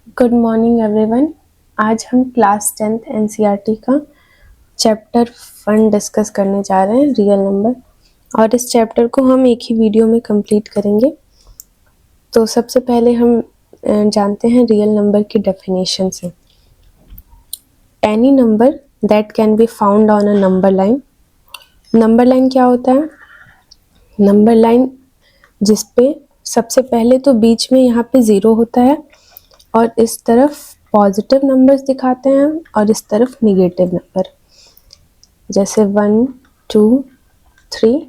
Good morning everyone. आज हम class 10th NCERT का चैप्टर 1 डिस्कस करने जा रहे हैं, रियल नंबर। और इस चैप्टर को हम एक ही वीडियो में कंप्लीट करेंगे। तो सबसे पहले हम जानते हैं रियल नंबर की डेफिनेशन से। Any number that can be found on a number line. Number line क्या होता है? नंबर लाइन जिसपे सबसे पहले तो बीच में यहाँ पे 0 होता है और इस तरफ पॉजिटिव नंबर्स दिखाते हैं और इस तरफ निगेटिव नंबर, जैसे 1, 2, 3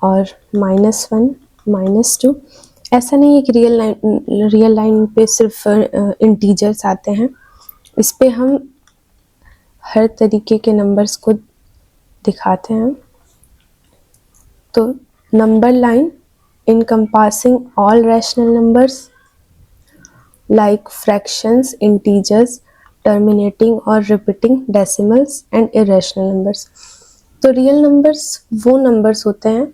और -1, -2। ऐसा नहीं है कि रियल लाइन पे सिर्फ इंटीजर्स आते हैं। इस पे हम हर तरीके के नंबर्स को दिखाते हैं। तो number line encompassing all rational numbers like fractions, integers, terminating or repeating decimals and irrational numbers। तो रियल नंबर्स वो नंबर्स होते हैं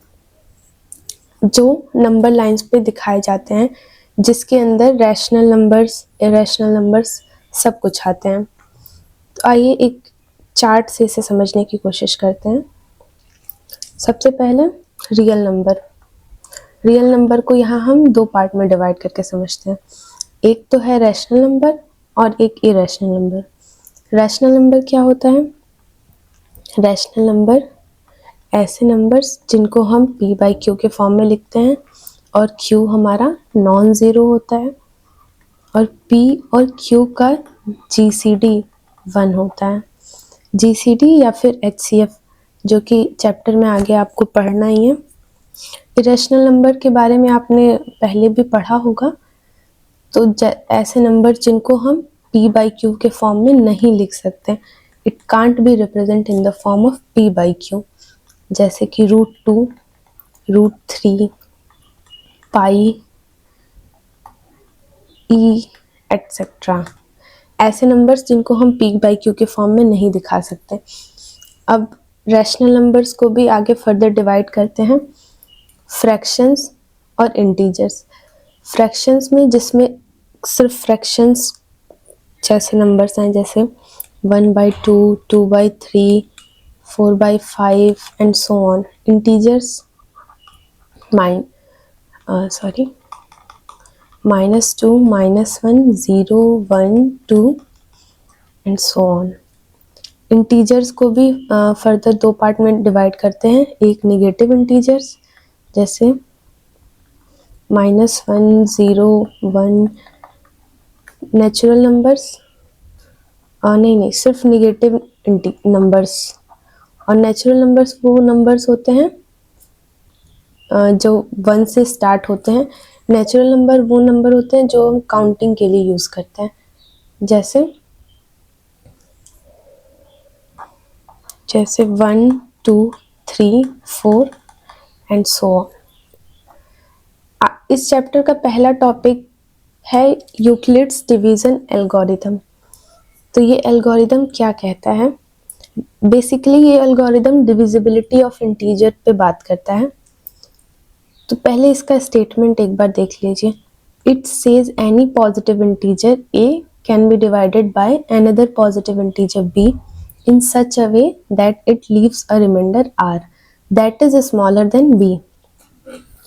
जो नंबर लाइंस पे दिखाए जाते हैं, जिसके अंदर रैशनल नंबर्स, इरेशनल नंबर्स सब कुछ आते हैं। तो आइए एक चार्ट से इसे समझने की कोशिश करते हैं। सबसे पहले रियल नंबर। रियल नंबर को यहाँ हम दो पार्ट में डिवाइड करके समझते हैं। एक तो है रैशनल नंबर और एक इरेशनल नंबर। रैशनल नंबर क्या होता है? रैशनल नंबर ऐसे नंबर्स जिनको हम p/q के फॉर्म में लिखते हैं और q हमारा नॉन ज़ीरो होता है और p और q का GCD 1 होता है। GCD या फिर HCF, जो कि चैप्टर में आगे आपको पढ़ना ही है। इरेशनल नंबर के बारे में आपने पहले भी पढ़ा होगा। तो ऐसे नंबर जिनको हम p/q के फॉर्म में नहीं लिख सकते, it can't be represent in the form of p/q, जैसे कि √2, √3, पाई, e एटसेट्रा। ऐसे नंबर्स जिनको हम p/q के फॉर्म में नहीं दिखा सकते। अब रैशनल नंबर्स को भी आगे फर्दर डिवाइड करते हैं फ्रैक्शंस और इंटीजर्स। फ्रैक्शंस में जिसमें सिर्फ फ्रैक्शंस जैसे नंबर्स हैं, जैसे 1/2, 2/3, 4/5 and so on. Integers -2, -1, 0, 1, 2 and so on. Integers को भी फर्दर दो पार्ट में डिवाइड करते हैं। एक निगेटिव इंटीजर्स जैसे -1, 0, 1। नेचुरल नंबर्स नहीं, सिर्फ निगेटिव नंबर्स। और नेचुरल नंबर्स वो नंबर्स होते हैं जो 1 से स्टार्ट होते हैं। नेचुरल नंबर वो नंबर होते हैं जो हम काउंटिंग के लिए यूज़ करते हैं, जैसे 1, 2, 3, 4 एंड सो ऑन। इस चैप्टर का पहला टॉपिक है यूक्लिड्स डिवीजन एल्गोरिथम। तो ये एल्गोरिथम क्या कहता है? बेसिकली ये एल्गोरिथम डिविजिबिलिटी ऑफ इंटीजर पे बात करता है। तो पहले इसका स्टेटमेंट एक बार देख लीजिए। It says any positive integer a can be divided by another positive integer b in such a way that it leaves a remainder r that is smaller than b।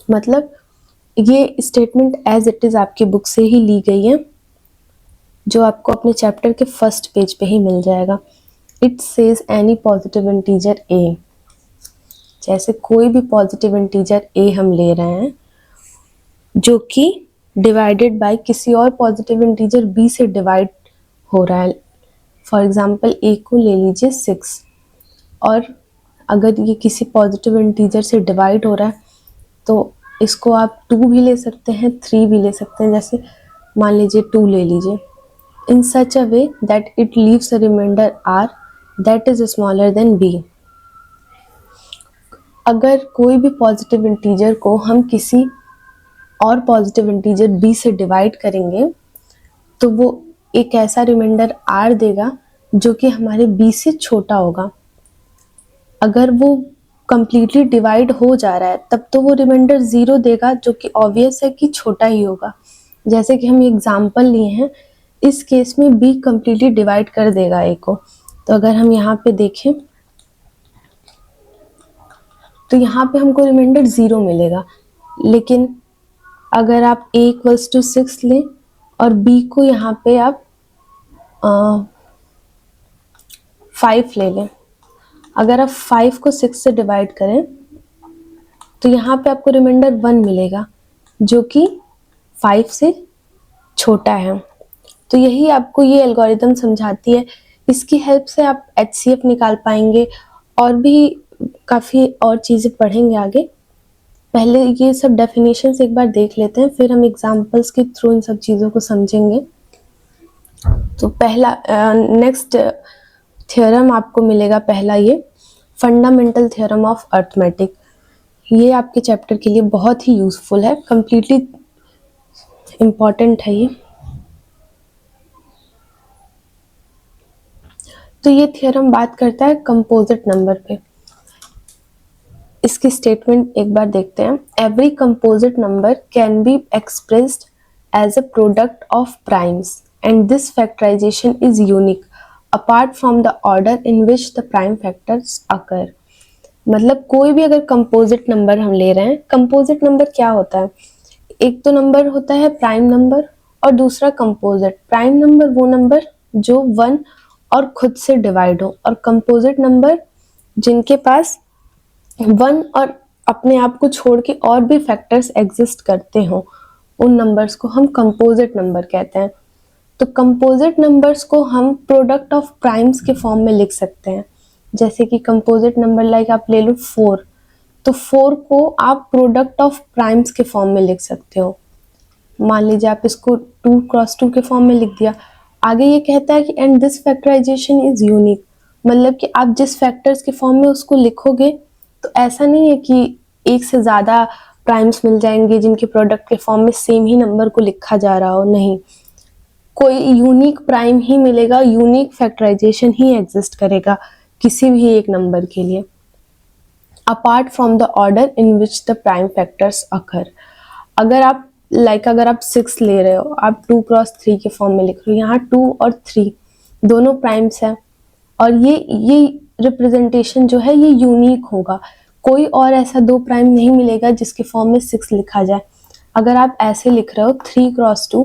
मतलब ये स्टेटमेंट एज इट इज आपकी book से ही ली गई है, जो आपको अपने chapter के फर्स्ट पेज पे ही मिल जाएगा। It says any positive integer a, जैसे कोई भी पॉजिटिव इंटीजर a हम ले रहे हैं जो कि डिवाइडेड बाय किसी और पॉजिटिव इंटीजर b से डिवाइड हो रहा है। फॉर एग्जाम्पल a को ले लीजिए 6, और अगर ये किसी पॉजिटिव इंटीजर से डिवाइड हो रहा है तो इसको आप 2 भी ले सकते हैं, 3 भी ले सकते हैं। जैसे मान लीजिए 2 ले लीजिए। In such a way that it leaves a remainder r that is smaller than b। अगर कोई भी पॉजिटिव इंटीजर को हम किसी और पॉजिटिव इंटीजर b से डिवाइड करेंगे तो वो एक ऐसा रिमाइंडर r देगा जो कि हमारे b से छोटा होगा। अगर वो कंप्लीटली डिवाइड हो जा रहा है तब तो वो रिमाइंडर 0 देगा, जो कि ऑब्वियस है कि छोटा ही होगा। जैसे कि हम एग्जाम्पल लिए हैं, इस केस में b कम्प्लीटली डिवाइड कर देगा a को। तो अगर हम यहाँ पे देखें तो यहाँ पे हमको रिमाइंडर 0 मिलेगा, लेकिन अगर आप a इक्वल्स टू 6 लें और b को यहाँ पे आप 5 ले लें, अगर आप 5 को 6 से डिवाइड करें तो यहाँ पे आपको रिमाइंडर 1 मिलेगा जो कि 5 से छोटा है। तो यही आपको ये एल्गोरिदम समझाती है। इसकी हेल्प से आप HCF निकाल पाएंगे और भी काफ़ी और चीज़ें पढ़ेंगे आगे। पहले ये सब डेफिनेशंस एक बार देख लेते हैं, फिर हम एग्जांपल्स के थ्रू इन सब चीज़ों को समझेंगे। तो पहला नेक्स्ट थ्योरम आपको मिलेगा, पहला ये फंडामेंटल थ्योरम ऑफ अर्थमेटिक। ये आपके चैप्टर के लिए बहुत ही यूजफुल है, कंप्लीटली इम्पॉर्टेंट है ये। तो ये थ्योरम बात करता है कंपोजिट नंबर पे। इसकी स्टेटमेंट एक बार देखते हैं। Every composite number can be expressed as a product of primes and this factorisation is unique apart from the order in which the prime factors occur. मतलब कोई भी अगर कंपोजिट नंबर हम ले रहे हैं, कंपोजिट नंबर क्या होता है, एक तो नंबर होता है प्राइम नंबर और दूसरा कंपोजिट। प्राइम नंबर वो नंबर जो 1 और खुद से डिवाइड हो, और कंपोजिट नंबर जिनके पास 1 और अपने आप को छोड़ के और भी फैक्टर्स एग्जिस्ट करते हो, उन नंबर्स को हम कंपोजिट नंबर कहते हैं। तो कंपोजिट नंबर्स को हम प्रोडक्ट ऑफ प्राइम्स के फॉर्म में लिख सकते हैं। जैसे कि कंपोजिट नंबर लाइक आप ले लो 4, तो 4 को आप प्रोडक्ट ऑफ प्राइम्स के फॉर्म में लिख सकते हो। मान लीजिए आप इसको 2 क्रॉस 2 के फॉर्म में लिख दिया। आगे ये कहता है कि and this factorisation is unique, मतलब कि आप जिस फैक्टर्स के फॉर्म में उसको लिखोगे तो ऐसा नहीं है कि एक से ज़्यादा प्राइम्स मिल जाएंगे जिनके प्रोडक्ट के फॉर्म में सेम ही नंबर को लिखा जा रहा हो, नहीं, कोई यूनिक प्राइम ही मिलेगा, यूनिक फैक्टराइजेशन ही एग्जिस्ट करेगा किसी भी एक नंबर के लिए, apart from the order in which the prime factors occur. अगर आप अगर आप 6 ले रहे हो, आप 2 क्रॉस 3 के फॉर्म में लिख रहे हो, यहाँ 2 और 3 दोनों प्राइम्स हैं और ये रिप्रेजेंटेशन जो है ये यूनिक होगा। कोई और ऐसा 2 प्राइम नहीं मिलेगा जिसके फॉर्म में 6 लिखा जाए। अगर आप ऐसे लिख रहे हो 3 क्रॉस 2,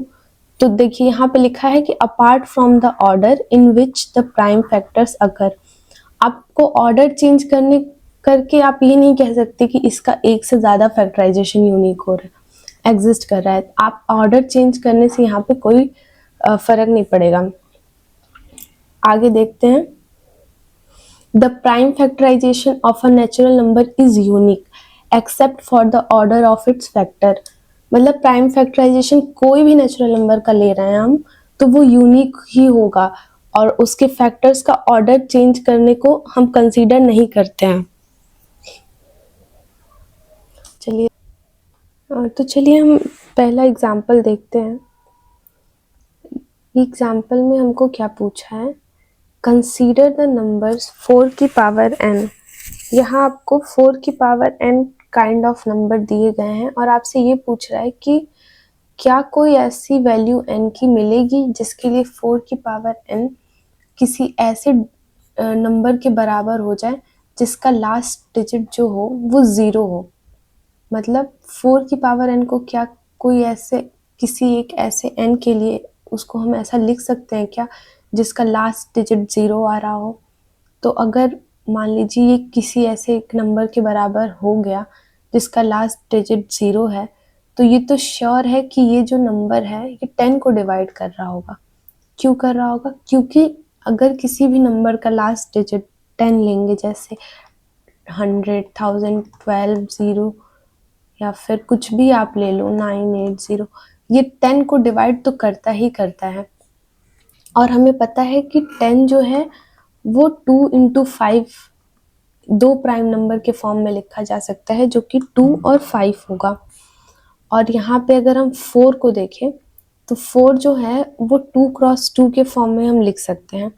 तो देखिए यहाँ पे लिखा है कि apart from the order in which the prime factors occur. आपको ऑर्डर चेंज करने करके आप ये नहीं कह सकते कि इसका एक से ज़्यादा फैक्टराइजेशन यूनिक हो रहा है, एग्जिस्ट कर रहा है। आप ऑर्डर चेंज करने से यहाँ पे कोई फर्क नहीं पड़ेगा। आगे देखते हैं। The prime factorisation of a natural number is unique except for the order of its factor. मतलब प्राइम फैक्टराइजेशन कोई भी नेचुरल नंबर का ले रहे हैं हम तो वो यूनिक ही होगा और उसके फैक्टर्स का ऑर्डर चेंज करने को हम कंसीडर नहीं करते हैं। चलिए हम पहला एग्जाम्पल देखते हैं। एग्जाम्पल में हमको क्या पूछा है, कंसीडर द नंबर्स 4 की पावर n। यहाँ आपको 4 की power n kind of number दिए गए हैं और आपसे ये पूछ रहा है कि क्या कोई ऐसी वैल्यू n की मिलेगी जिसके लिए 4 की पावर n किसी ऐसे नंबर के बराबर हो जाए जिसका लास्ट डिजिट जो हो वो 0 हो। मतलब 4 की पावर n को क्या कोई ऐसे किसी एक ऐसे n के लिए उसको हम ऐसा लिख सकते हैं क्या जिसका लास्ट डिजिट 0 आ रहा हो। तो अगर मान लीजिए ये किसी ऐसे एक नंबर के बराबर हो गया जिसका लास्ट डिजिट 0 है, तो ये तो श्योर है कि ये जो नंबर है ये 10 को डिवाइड कर रहा होगा। क्यों कर रहा होगा, क्योंकि अगर किसी भी नंबर का लास्ट डिजिट 10 लेंगे, जैसे 100, 1000, 12, 0 या फिर कुछ भी आप ले लो 980, ये 10 को डिवाइड तो करता ही करता है। और हमें पता है कि 10 जो है वो 2 into 5 दो प्राइम नंबर के फॉर्म में लिखा जा सकता है जो कि 2 और 5 होगा। और यहाँ पे अगर हम 4 को देखें तो 4 जो है वो 2 क्रॉस 2 के फॉर्म में हम लिख सकते हैं।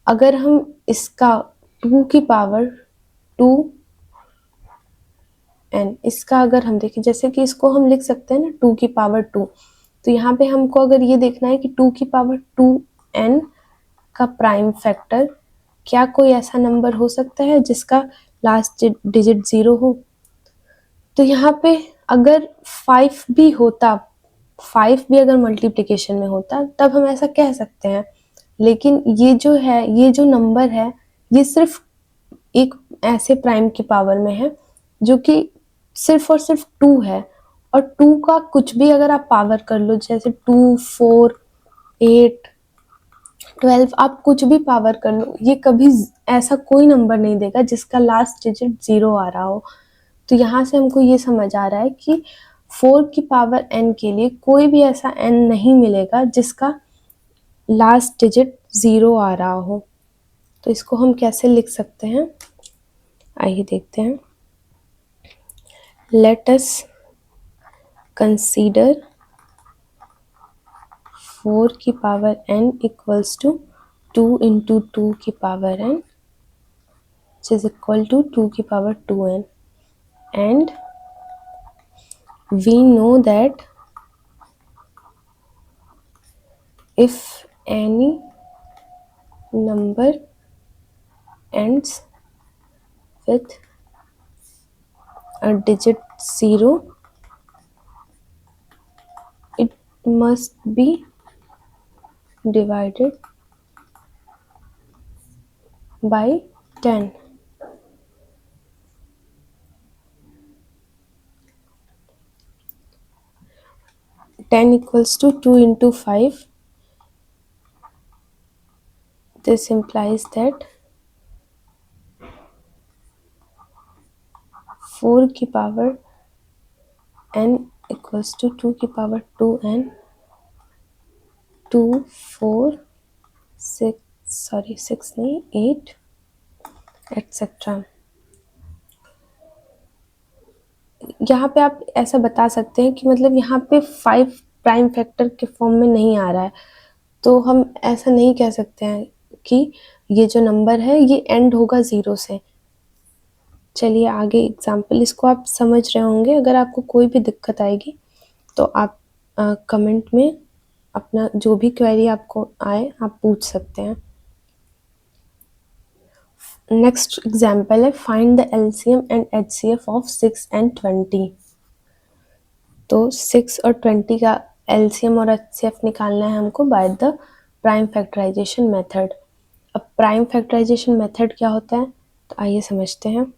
अगर हम इसका 2 की पावर 2 n, इसका अगर हम देखें जैसे कि इसको हम लिख सकते हैं ना 2 की पावर 2, तो यहाँ पे हमको अगर ये देखना है कि 2 की पावर 2n का प्राइम फैक्टर, क्या कोई ऐसा नंबर हो सकता है जिसका लास्ट डिजिट 0 हो? तो यहाँ पे अगर 5 भी होता, 5 भी अगर मल्टीप्लिकेशन में होता तब हम ऐसा कह सकते हैं, लेकिन ये जो है, ये जो नंबर है, ये सिर्फ एक ऐसे प्राइम की पावर में है जो कि सिर्फ और सिर्फ 2 है, और 2 का कुछ भी अगर आप पावर कर लो, जैसे 2, 4, 8, 12, आप कुछ भी पावर कर लो, ये कभी ऐसा कोई नंबर नहीं देगा जिसका लास्ट डिजिट 0 आ रहा हो। तो यहाँ से हमको ये समझ आ रहा है कि 4 की पावर n के लिए कोई भी ऐसा n नहीं मिलेगा जिसका लास्ट डिजिट 0 आ रहा हो। तो इसको हम कैसे लिख सकते हैं, आइए देखते हैं। लेट अस कंसीडर 4 की power n equals to 2 into 2 की power n, which is equal to 2 की power 2n, and we know that if any number ends with a digit 0, it must be divided by 10. Ten equals to 2 into 5. This implies that 4 की power n equals to 2 की power 2n, 2, 4, 6 नहीं, 8, etc. यहाँ पे आप ऐसा बता सकते हैं कि मतलब यहाँ पे 5 प्राइम फैक्टर के फॉर्म में नहीं आ रहा है, तो हम ऐसा नहीं कह सकते हैं कि ये जो नंबर है ये एंड होगा 0 से। चलिए आगे एग्जाम्पल, इसको आप समझ रहे होंगे। अगर आपको कोई भी दिक्कत आएगी तो आप कमेंट में अपना जो भी क्वेरी आपको आए आप पूछ सकते हैं। नेक्स्ट एग्जाम्पल है, find the LCM and HCF of 6 and 20। तो 6 और 20 का एलसीएम और एचसीएफ निकालना है हमको by the prime factorisation method. अब प्राइम फैक्टराइजेशन मेथड क्या होता है, तो आइए समझते हैं।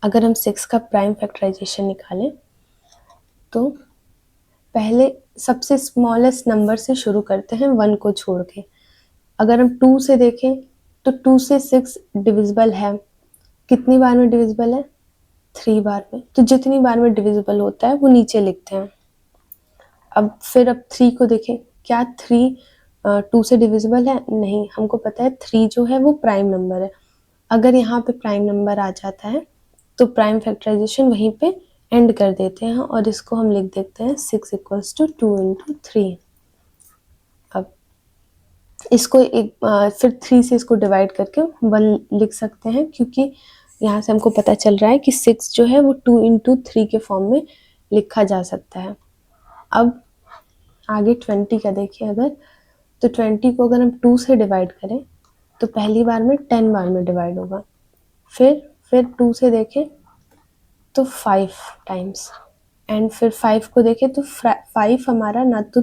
अगर हम 6 का प्राइम फैक्टराइजेशन निकालें तो पहले सबसे स्मॉलेस्ट नंबर से शुरू करते हैं 1 को छोड़ के। अगर हम 2 से देखें तो 2 से 6 डिविजिबल है, कितनी बार में डिविजिबल है, 3 बार में। तो जितनी बार में डिविजिबल होता है वो नीचे लिखते हैं। अब 3 को देखें, क्या 3 2 से डिविजिबल है, नहीं। हमको पता है 3 जो है वो प्राइम नंबर है। अगर यहाँ पे प्राइम नंबर आ जाता है तो प्राइम फैक्टराइजेशन वहीं पे एंड कर देते हैं और इसको हम लिख देते हैं 6 इक्वल्स टू 2 इंटू 3। अब इसको फिर 3 से इसको डिवाइड करके 1 लिख सकते हैं, क्योंकि यहाँ से हमको पता चल रहा है कि 6 जो है वो 2 इंटू 3 के फॉर्म में लिखा जा सकता है। अब आगे 20 का देखिए, अगर तो 20 को अगर हम 2 से डिवाइड करें तो पहली बार में 10 बार में डिवाइड होगा। फिर 2 से देखें तो 5 टाइम्स, एंड फिर 5 को देखें तो 5 हमारा ना तो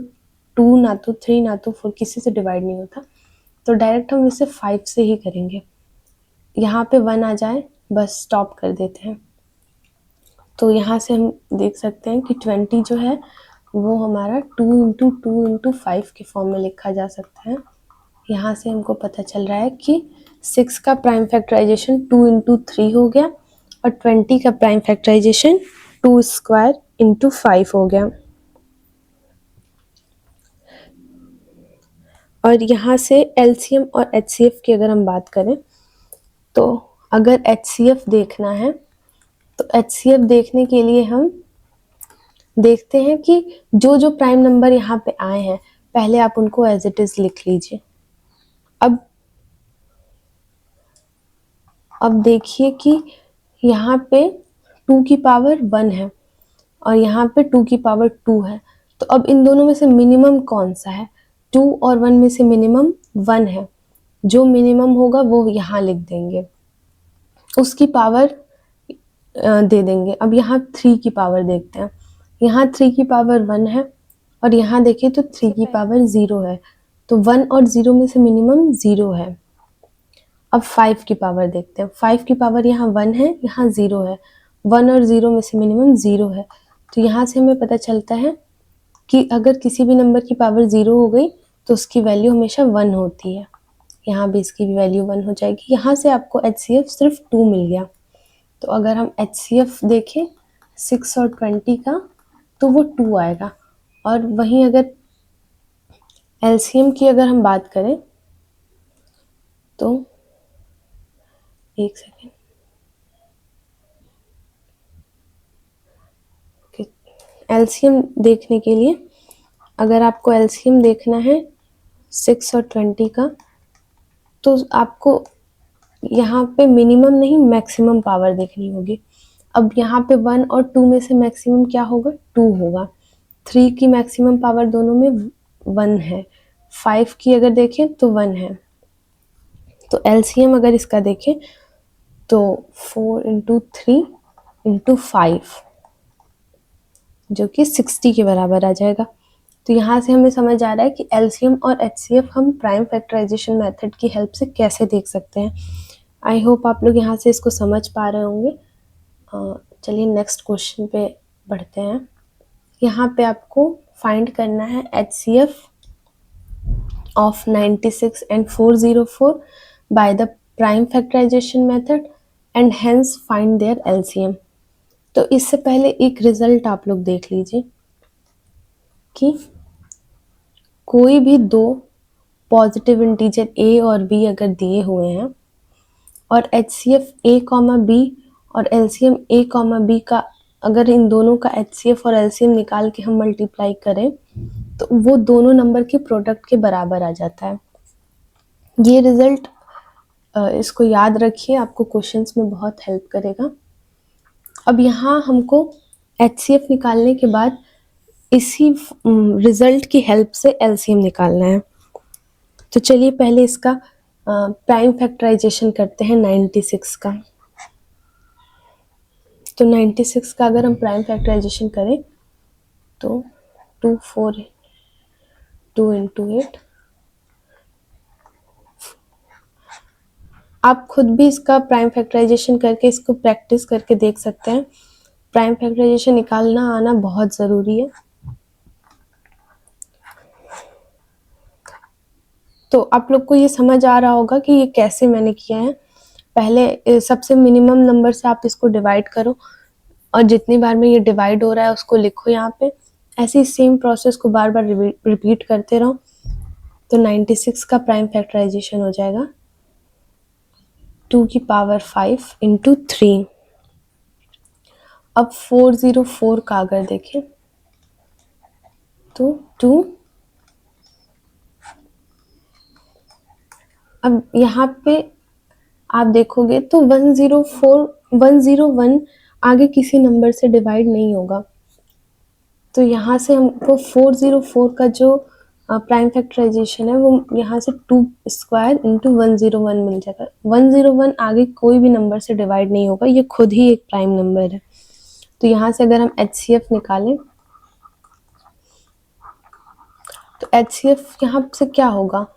2 ना तो 3 ना तो 4 किसी से डिवाइड नहीं होता, तो डायरेक्ट हम इसे 5 से ही करेंगे। यहाँ पे 1 आ जाए बस स्टॉप कर देते हैं। तो यहाँ से हम देख सकते हैं कि 20 जो है वो हमारा 2 इंटू 2 इंटू 5 के फॉर्म में लिखा जा सकता है। यहाँ से हमको पता चल रहा है कि 6 का प्राइम फैक्टराइजेशन 2 इंटू 3 हो गया और 20 का प्राइम फैक्टराइजेशन 2 स्क्वायर इंटू 5 हो गया। और यहाँ से एलसीएम और एचसीएफ की अगर हम बात करें तो अगर एचसीएफ देखना है तो एचसीएफ देखने के लिए हम देखते हैं कि जो जो प्राइम नंबर यहाँ पे आए हैं पहले आप उनको एज इट इज लिख लीजिए। अब देखिए कि यहाँ पे 2 की पावर 1 है और यहाँ पे 2 की पावर 2 है, तो अब इन दोनों में से मिनिमम कौन सा है? 2 और 1 में से मिनिमम 1 है। जो मिनिमम होगा वो यहाँ लिख देंगे, उसकी पावर दे देंगे। अब यहाँ 3 की पावर देखते हैं। यहाँ 3 की पावर 1 है और यहाँ देखिए तो 3 की पावर 0 है। तो 1 और 0 में से मिनिमम 0 है। अब 5 की पावर देखते हैं। 5 की पावर यहाँ 1 है, यहाँ 0 है। 1 और 0 में से मिनिमम 0 है। तो यहाँ से हमें पता चलता है कि अगर किसी भी नंबर की पावर 0 हो गई तो उसकी वैल्यू हमेशा 1 होती है। यहाँ भी इसकी भी वैल्यू 1 हो जाएगी। यहाँ से आपको HCF सिर्फ 2 मिल गया। तो अगर हम HCF देखें 6 और 20 का तो वो 2 आएगा। और वहीं अगर LCM की अगर हम बात करें तो एक सेकेंड, LCM देखने के लिए अगर आपको LCM देखना है 6 और 20 का तो आपको यहाँ पे मिनिमम नहीं मैक्सिमम पावर देखनी होगी। अब यहाँ पे 1 और 2 में से मैक्सिमम क्या होगा? 2 होगा। 3 की मैक्सिमम पावर दोनों में 1 है। 5 की अगर देखें तो 1 है। तो LCM अगर इसका देखें तो 4 इंटू 3 इंटू 5 जो कि 60 के बराबर आ जाएगा। तो यहाँ से हमें समझ आ रहा है कि LCM और HCF हम प्राइम फैक्टराइजेशन मेथड की हेल्प से कैसे देख सकते हैं। आई होप आप लोग यहाँ से इसको समझ पा रहे होंगे। चलिए नेक्स्ट क्वेश्चन पे बढ़ते हैं। यहाँ पे आपको फाइंड करना है HCF of 96 and 404 by the prime factorization method and hence find their LCM। तो इससे पहले एक रिजल्ट आप लोग देख लीजिए कि कोई भी दो पॉजिटिव इंटीजर a और b अगर दिए हुए हैं और HCF a, b और LCM a, b का अगर इन दोनों का HCF और LCM निकाल के हम मल्टीप्लाई करें तो वो दोनों नंबर के प्रोडक्ट के बराबर आ जाता है। ये रिजल्ट इसको याद रखिए, आपको क्वेश्चंस में बहुत हेल्प करेगा। अब यहाँ हमको HCF निकालने के बाद इसी रिजल्ट की हेल्प से LCM निकालना है। तो चलिए पहले इसका प्राइम फैक्टराइजेशन करते हैं 96 का। तो 96 का अगर हम प्राइम फैक्टराइजेशन करें तो 2 4 2 इंटू 8। आप खुद भी इसका प्राइम फैक्टराइजेशन करके इसको प्रैक्टिस करके देख सकते हैं। प्राइम फैक्टराइजेशन निकालना आना बहुत ज़रूरी है। तो आप लोग को ये समझ आ रहा होगा कि ये कैसे मैंने किया है। पहले सबसे मिनिमम नंबर से आप इसको डिवाइड करो और जितनी बार में ये डिवाइड हो रहा है उसको लिखो यहाँ पे। ऐसे सेम प्रोसेस को बार बार रिपीट करते रहो। तो 96 का प्राइम फैक्टराइजेशन हो जाएगा 2 की पावर 5 इंटू 3। अब 404 का अगर देखें तो 2। अब यहाँ पे आप देखोगे तो 101 आगे किसी नंबर से डिवाइड नहीं होगा। तो यहाँ से हमको 404 का जो प्राइम फैक्टराइजेशन है वो यहाँ से 2 स्क्वायर इंटू 101 मिल जाएगा। 101 आगे कोई भी नंबर से डिवाइड नहीं होगा, ये खुद ही एक प्राइम नंबर है। तो यहाँ से अगर हम HCF निकालें तो HCF यहाँ से क्या होगा?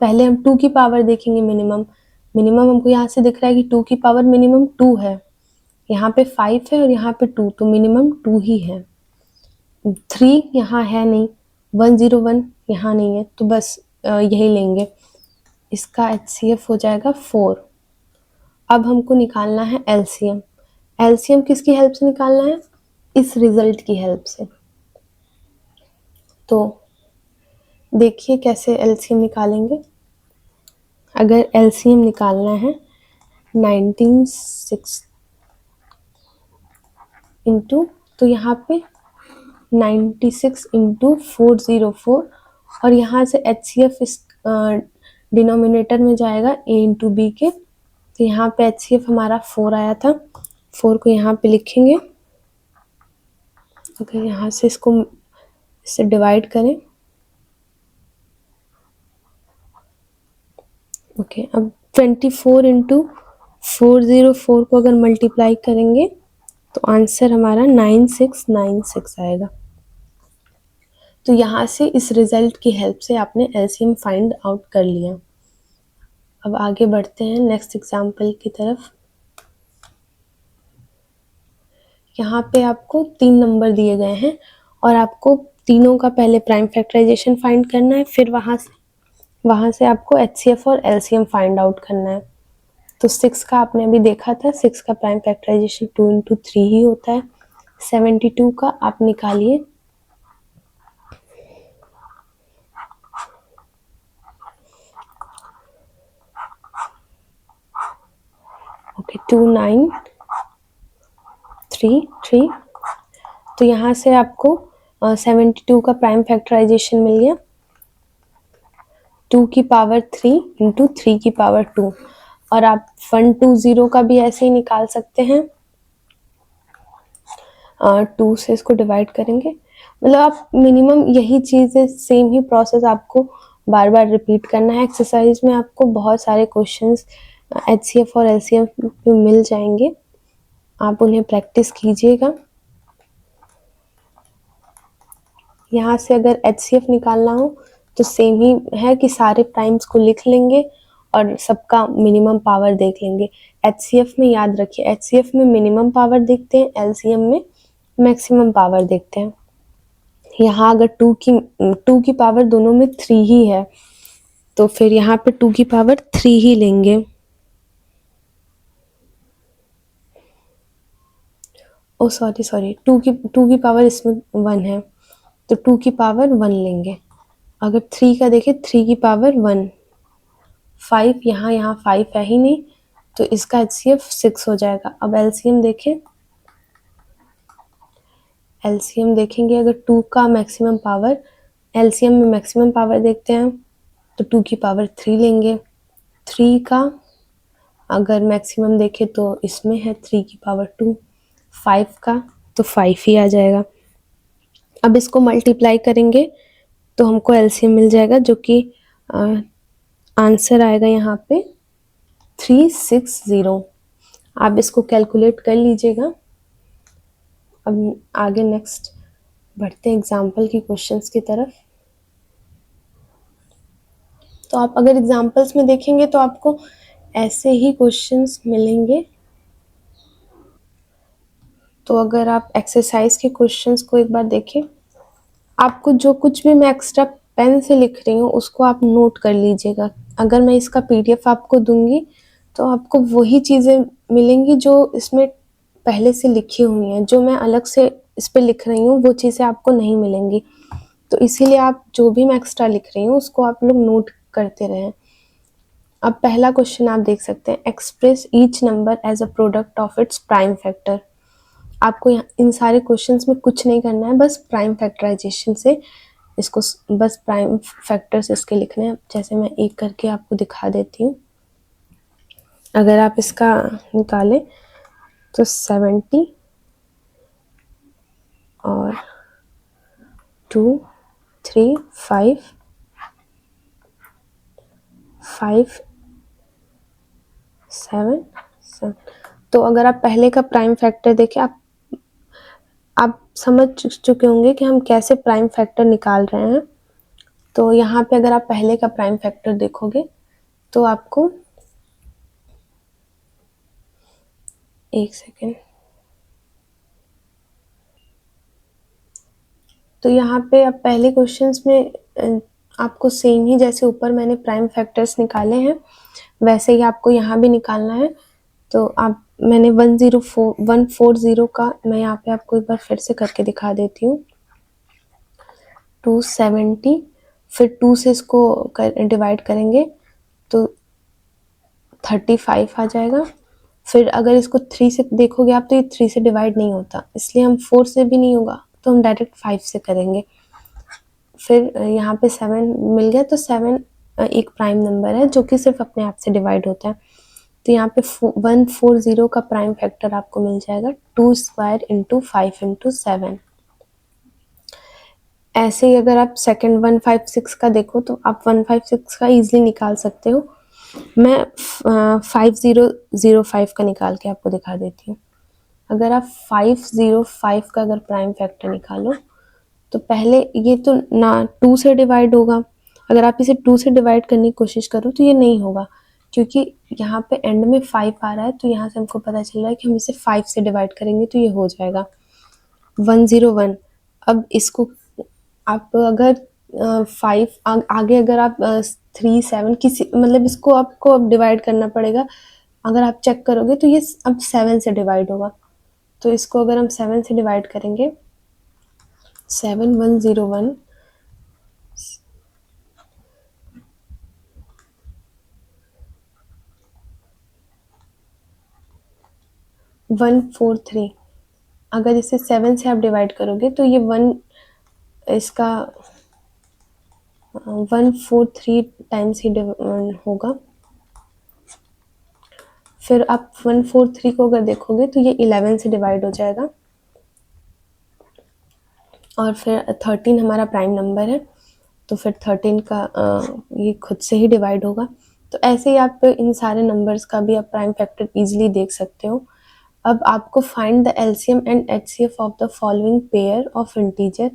पहले हम 2 की पावर देखेंगे मिनिमम। मिनिमम हमको यहाँ से दिख रहा है कि 2 की पावर मिनिमम 2 है। यहाँ पे 5 है और यहाँ पे 2, तो मिनिमम 2 ही है। 3 यहाँ है नहीं, 101 यहाँ नहीं है, तो बस यही लेंगे। इसका HCF हो जाएगा 4। अब हमको निकालना है LCM। LCM किसकी हेल्प से निकालना है? इस रिजल्ट की हेल्प से। तो देखिए कैसे LCM निकालेंगे। अगर LCM निकालना है 96 इंटू, तो यहाँ पे 96 इंटू 404 और यहाँ से HCF इस डिनोमिनेटर में जाएगा A इंटू बी के। तो यहाँ पे HCF हमारा 4 आया था। 4 को यहाँ पे लिखेंगे अगर यहाँ से इससे डिवाइड करें, ओके, अब 24 इंटू 404 को अगर मल्टीप्लाई करेंगे तो आंसर हमारा 9696 आएगा। तो यहाँ से इस रिजल्ट की हेल्प से आपने एलसीएम फाइंड आउट कर लिया। अब आगे बढ़ते हैं नेक्स्ट एग्जाम्पल की तरफ। यहाँ पे आपको 3 नंबर दिए गए हैं और आपको तीनों का पहले प्राइम फैक्टराइजेशन फाइंड करना है, फिर वहाँ से आपको एचसीएफ और एलसीएम फाइंड आउट करना है। तो 6 का आपने अभी देखा था, 6 का प्राइम फैक्टराइजेशन 2 इंटू 3 ही होता है। 72 का आप निकालिए, ओके, 2933। तो यहाँ से आपको 72 का प्राइम फैक्टराइजेशन मिल गया, 2 की पावर 3 इंटू 3 की पावर 2। और आप 120 का भी ऐसे ही निकाल सकते हैं, 2 से इसको डिवाइड करेंगे। मतलब आप मिनिमम यही चीज़ें, सेम ही प्रोसेस आपको बार बार रिपीट करना है। एक्सरसाइज में आपको बहुत सारे क्वेश्चंस एचसीएफ और एलसीएम पे मिल जाएंगे, आप उन्हें प्रैक्टिस कीजिएगा। यहाँ से अगर एचसीएफ निकालना हो तो सेम ही है कि सारे प्राइम्स को लिख लेंगे और सबका मिनिमम पावर देख लेंगे। एचसीएफ में याद रखिए, एचसीएफ में मिनिमम पावर देखते हैं, एलसीएम में मैक्सिमम पावर देखते हैं। यहाँ अगर 2 की पावर दोनों में 3 ही है तो फिर यहाँ पे 2 की पावर 3 ही लेंगे। ओ सॉरी, 2 की पावर इसमें 1 है तो 2 की पावर 1 लेंगे। अगर 3 का देखें, 3 की पावर 1, 5 यहाँ 5 है ही नहीं तो इसका एचसीएफ 6 हो जाएगा। अब एलसीएम देखें, एलसीएम देखेंगे, अगर 2 का मैक्सिमम पावर, एलसीएम में मैक्सिमम पावर देखते हैं तो 2 की पावर 3 लेंगे। 3 का अगर मैक्सिमम देखें तो इसमें है 3 की पावर 2, 5 का तो 5 ही आ जाएगा। अब इसको मल्टीप्लाई करेंगे तो हमको एलसीएम मिल जाएगा, जो कि आंसर आएगा यहाँ पे 360। आप इसको कैलकुलेट कर लीजिएगा। अब आगे नेक्स्ट बढ़ते हैं एग्जाम्पल की क्वेश्चंस की तरफ। तो आप अगर एग्जाम्पल्स में देखेंगे तो आपको ऐसे ही क्वेश्चंस मिलेंगे। तो अगर आप एक्सरसाइज के क्वेश्चंस को एक बार देखें, आपको जो कुछ भी मैं एक्स्ट्रा पेन से लिख रही हूँ उसको आप नोट कर लीजिएगा। अगर मैं इसका पीडीएफ आपको दूंगी तो आपको वही चीज़ें मिलेंगी जो इसमें पहले से लिखी हुई हैं। जो मैं अलग से इस पर लिख रही हूँ वो चीज़ें आपको नहीं मिलेंगी। तो इसीलिए आप जो भी मैं एक्स्ट्रा लिख रही हूँ उसको आप लोग नोट करते रहें। अब पहला क्वेश्चन आप देख सकते हैं, express each number as a product of its prime factor. आपको इन सारे क्वेश्चंस में कुछ नहीं करना है, बस प्राइम फैक्टराइजेशन से इसको, बस प्राइम फैक्टर्स इसके लिखने हैं। जैसे मैं एक करके आपको दिखा देती हूँ। अगर आप इसका निकालें तो 70 और 2 3 5 5 7 7। तो अगर आप पहले का प्राइम फैक्टर देखें, आप समझ चुके होंगे कि हम कैसे प्राइम फैक्टर निकाल रहे हैं। तो यहाँ पे अगर आप पहले का प्राइम फैक्टर देखोगे तो आपको, एक सेकेंड, तो यहाँ पे अब पहले क्वेश्चंस में आपको सेम ही जैसे ऊपर मैंने प्राइम फैक्टर्स निकाले हैं वैसे ही आपको यहाँ भी निकालना है। तो आप, मैंने 140 का मैं यहाँ पे आपको एक बार फिर से करके दिखा देती हूँ। 270, फिर 2 से इसको डिवाइड करेंगे तो 35 आ जाएगा। फिर अगर इसको 3 से देखोगे आप तो ये 3 से डिवाइड नहीं होता, इसलिए हम 4 से भी नहीं होगा तो हम डायरेक्ट 5 से करेंगे। फिर यहाँ पे 7 मिल गया, तो 7 एक प्राइम नंबर है जो कि सिर्फ अपने आप से डिवाइड होता है। तो यहाँ पे 140 का प्राइम फैक्टर आपको मिल जाएगा 2 स्क्वायर इंटू 5 इंटू 7। ऐसे ही अगर आप सेकंड 156 का देखो तो आप 156 का इजीली निकाल सकते हो। मैं 5005 का निकाल के आपको दिखा देती हूँ। अगर आप 505 का अगर प्राइम फैक्टर निकालो तो पहले ये तो ना 2 से डिवाइड होगा। अगर आप इसे 2 से डिवाइड करने की कोशिश करो तो ये नहीं होगा, क्योंकि यहाँ पे एंड में 5 आ रहा है, तो यहाँ से हमको पता चल रहा है कि हम इसे 5 से डिवाइड करेंगे तो ये हो जाएगा 101। अब इसको आप अगर 5 आगे अगर आप 3 7 किसी मतलब इसको आपको अब डिवाइड करना पड़ेगा। अगर आप चेक करोगे तो ये अब 7 से डिवाइड होगा, तो इसको अगर हम 7 से डिवाइड करेंगे 7101 143। अगर इसे 7 से आप डिवाइड करोगे तो ये 1 इसका 143 टाइम्स ही होगा। फिर आप 143 को अगर देखोगे तो ये 11 से डिवाइड हो जाएगा, और फिर 13 हमारा प्राइम नंबर है, तो फिर 13 का ये खुद से ही डिवाइड होगा। तो ऐसे ही आप इन सारे नंबर्स का भी आप प्राइम फैक्टर इजीली देख सकते हो। अब आपको find the LCM and HCF of the following pair of integer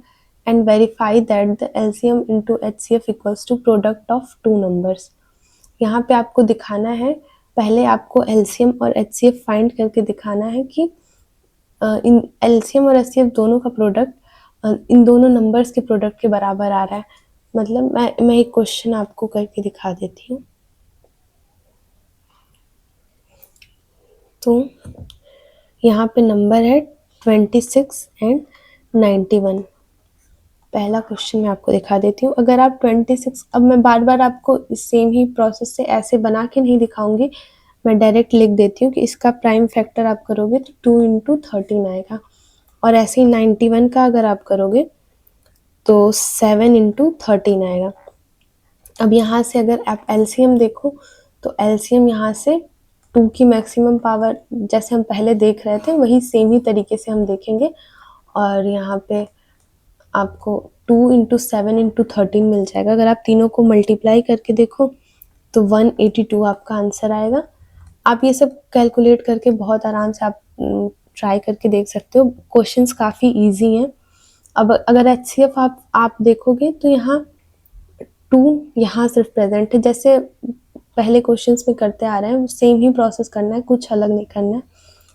and verify that the LCM into HCF equals to product of two numbers. यहाँ पे आपको दिखाना है, पहले आपको एलसीएम और एचसीएफ फाइंड करके दिखाना है कि इन एलसीएम और एचसीएफ दोनों का प्रोडक्ट इन दोनों नंबर्स के प्रोडक्ट के बराबर आ रहा है। मतलब मैं एक क्वेश्चन आपको करके दिखा देती हूँ। तो यहाँ पे नंबर है 26 एंड 91। पहला क्वेश्चन मैं आपको दिखा देती हूँ। अगर आप 26, अब मैं बार बार आपको सेम ही प्रोसेस से ऐसे बना के नहीं दिखाऊंगी, मैं डायरेक्ट लिख देती हूँ कि इसका प्राइम फैक्टर आप करोगे तो 2 इंटू 13 आएगा, और ऐसे ही 91 का अगर आप करोगे तो 7 इंटू 13 आएगा। अब यहाँ से अगर आप एलसीएम देखो तो एलसीएम यहाँ से 2 की मैक्सिमम पावर जैसे हम पहले देख रहे थे वही सेम ही तरीके से हम देखेंगे, और यहाँ पे आपको 2 इंटू 7 इंटू 13 मिल जाएगा। अगर आप तीनों को मल्टीप्लाई करके देखो तो 182 आपका आंसर आएगा। आप ये सब कैलकुलेट करके बहुत आराम से आप ट्राई करके देख सकते हो, क्वेश्चंस काफ़ी इजी हैं। अब अगर एचसीएफ आप देखोगे तो यहाँ 2 यहाँ सिर्फ प्रेजेंट है, जैसे पहले क्वेश्चंस में करते आ रहे हैं सेम ही प्रोसेस करना है, कुछ अलग नहीं करना है।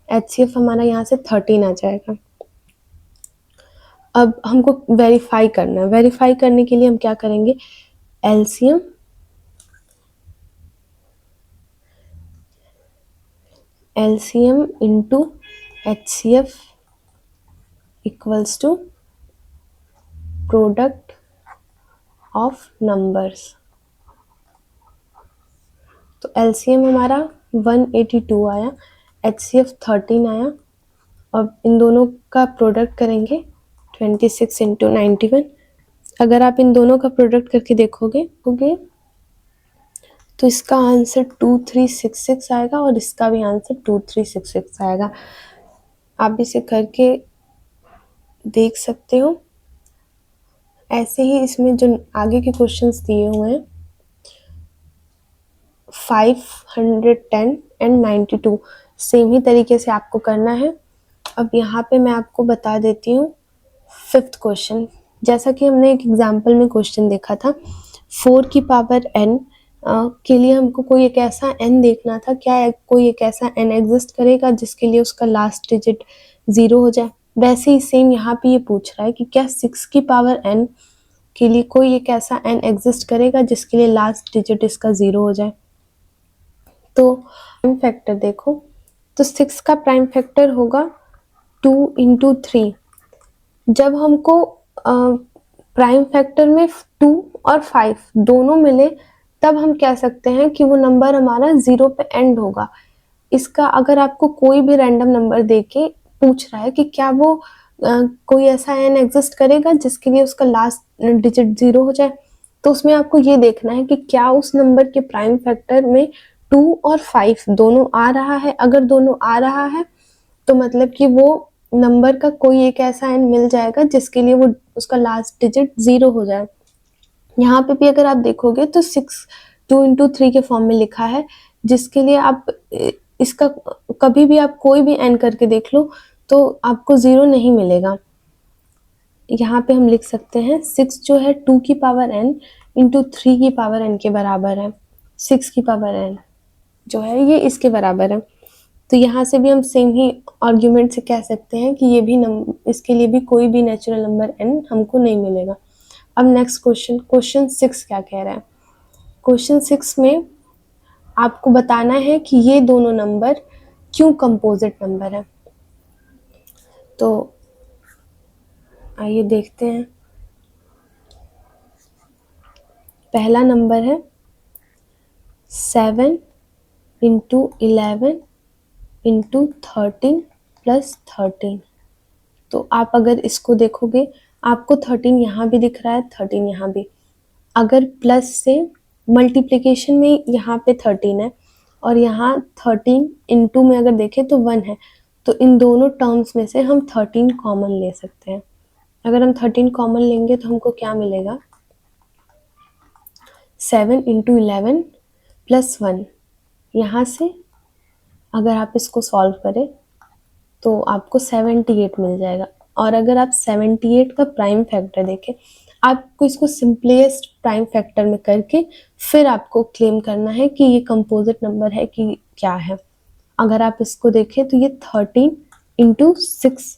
एचसीएफ हमारा यहाँ से 13 आ जाएगा। अब हमको वेरीफाई करना है, वेरीफाई करने के लिए हम क्या करेंगे, LCM into HCF equals to product of numbers. तो एलसीएम हमारा 182 आया, एचसीएफ 13 आया, और इन दोनों का प्रोडक्ट करेंगे 26 इंटू 91। अगर आप इन दोनों का प्रोडक्ट करके देखोगे तो इसका आंसर 2366 आएगा और इसका भी आंसर 2366 आएगा। आप इसे करके देख सकते हो। ऐसे ही इसमें जो आगे के क्वेश्चंस दिए हुए हैं 510 एंड 92 सेम ही तरीके से आपको करना है। अब यहाँ पे मैं आपको बता देती हूँ 5th क्वेश्चन। जैसा कि हमने एक एग्जाम्पल में क्वेश्चन देखा था 4 की पावर n के लिए हमको कोई एक ऐसा n देखना था, क्या कोई एक ऐसा n एग्जिस्ट करेगा जिसके लिए उसका लास्ट डिजिट 0 हो जाए। वैसे ही सेम यहाँ पे ये पूछ रहा है कि क्या 6 की पावर n के लिए कोई एक ऐसा n एग्जिस्ट करेगा जिसके लिए लास्ट डिजिट इसका 0 हो जाए। तो प्राइम फैक्टर देखो तो 6 का प्राइम फैक्टर होगा 2 इंटू 3। जब हमको प्राइम फैक्टर में 2 और 5 दोनों मिले तब हम कह सकते हैं कि वो नंबर हमारा 0 पे एंड होगा। इसका अगर आपको कोई भी रैंडम नंबर देके पूछ रहा है कि क्या वो कोई ऐसा n एग्जिस्ट करेगा जिसके लिए उसका लास्ट डिजिट 0 हो जाए, तो उसमें आपको ये देखना है कि क्या उस नंबर के प्राइम फैक्टर में 2 और 5 दोनों आ रहा है। अगर दोनों आ रहा है तो मतलब कि वो नंबर का कोई एक ऐसा n मिल जाएगा जिसके लिए वो उसका लास्ट डिजिट 0 हो जाए। यहाँ पे भी अगर आप देखोगे तो 6 2 into 3 के फॉर्म में लिखा है, जिसके लिए आप इसका कभी भी आप कोई भी n करके देख लो तो आपको 0 नहीं मिलेगा। यहाँ पे हम लिख सकते हैं 6 जो है 2 की पावर n इंटू 3 की पावर n के बराबर है। 6 की पावर n जो है ये इसके बराबर है। तो यहाँ से भी हम सेम ही आर्ग्यूमेंट से कह सकते हैं कि ये भी इसके लिए भी कोई भी नेचुरल नंबर n हमको नहीं मिलेगा। अब नेक्स्ट क्वेश्चन 6 क्या कह रहा है। क्वेश्चन 6 में आपको बताना है कि ये दोनों नंबर क्यों कंपोजिट नंबर है। तो आइए देखते हैं। पहला नंबर है 7 इंटू 11 इंटू 13 प्लस 13। तो आप अगर इसको देखोगे आपको 13 यहाँ भी दिख रहा है, 13 यहाँ भी। अगर प्लस से मल्टीप्लिकेशन में यहाँ पे 13 है और यहाँ 13 इंटू में अगर देखें तो 1 है, तो इन दोनों टर्म्स में से हम 13 कॉमन ले सकते हैं। अगर हम 13 कॉमन लेंगे तो हमको क्या मिलेगा, 7 इंटू 11 प्लस 1। यहाँ से अगर आप इसको सॉल्व करें तो आपको 78 मिल जाएगा। और अगर आप 78 का प्राइम फैक्टर देखें, आपको इसको सिंपलेस्ट प्राइम फैक्टर में करके फिर आपको क्लेम करना है कि ये कंपोजिट नंबर है कि क्या है। अगर आप इसको देखें तो ये 13 इंटू 6,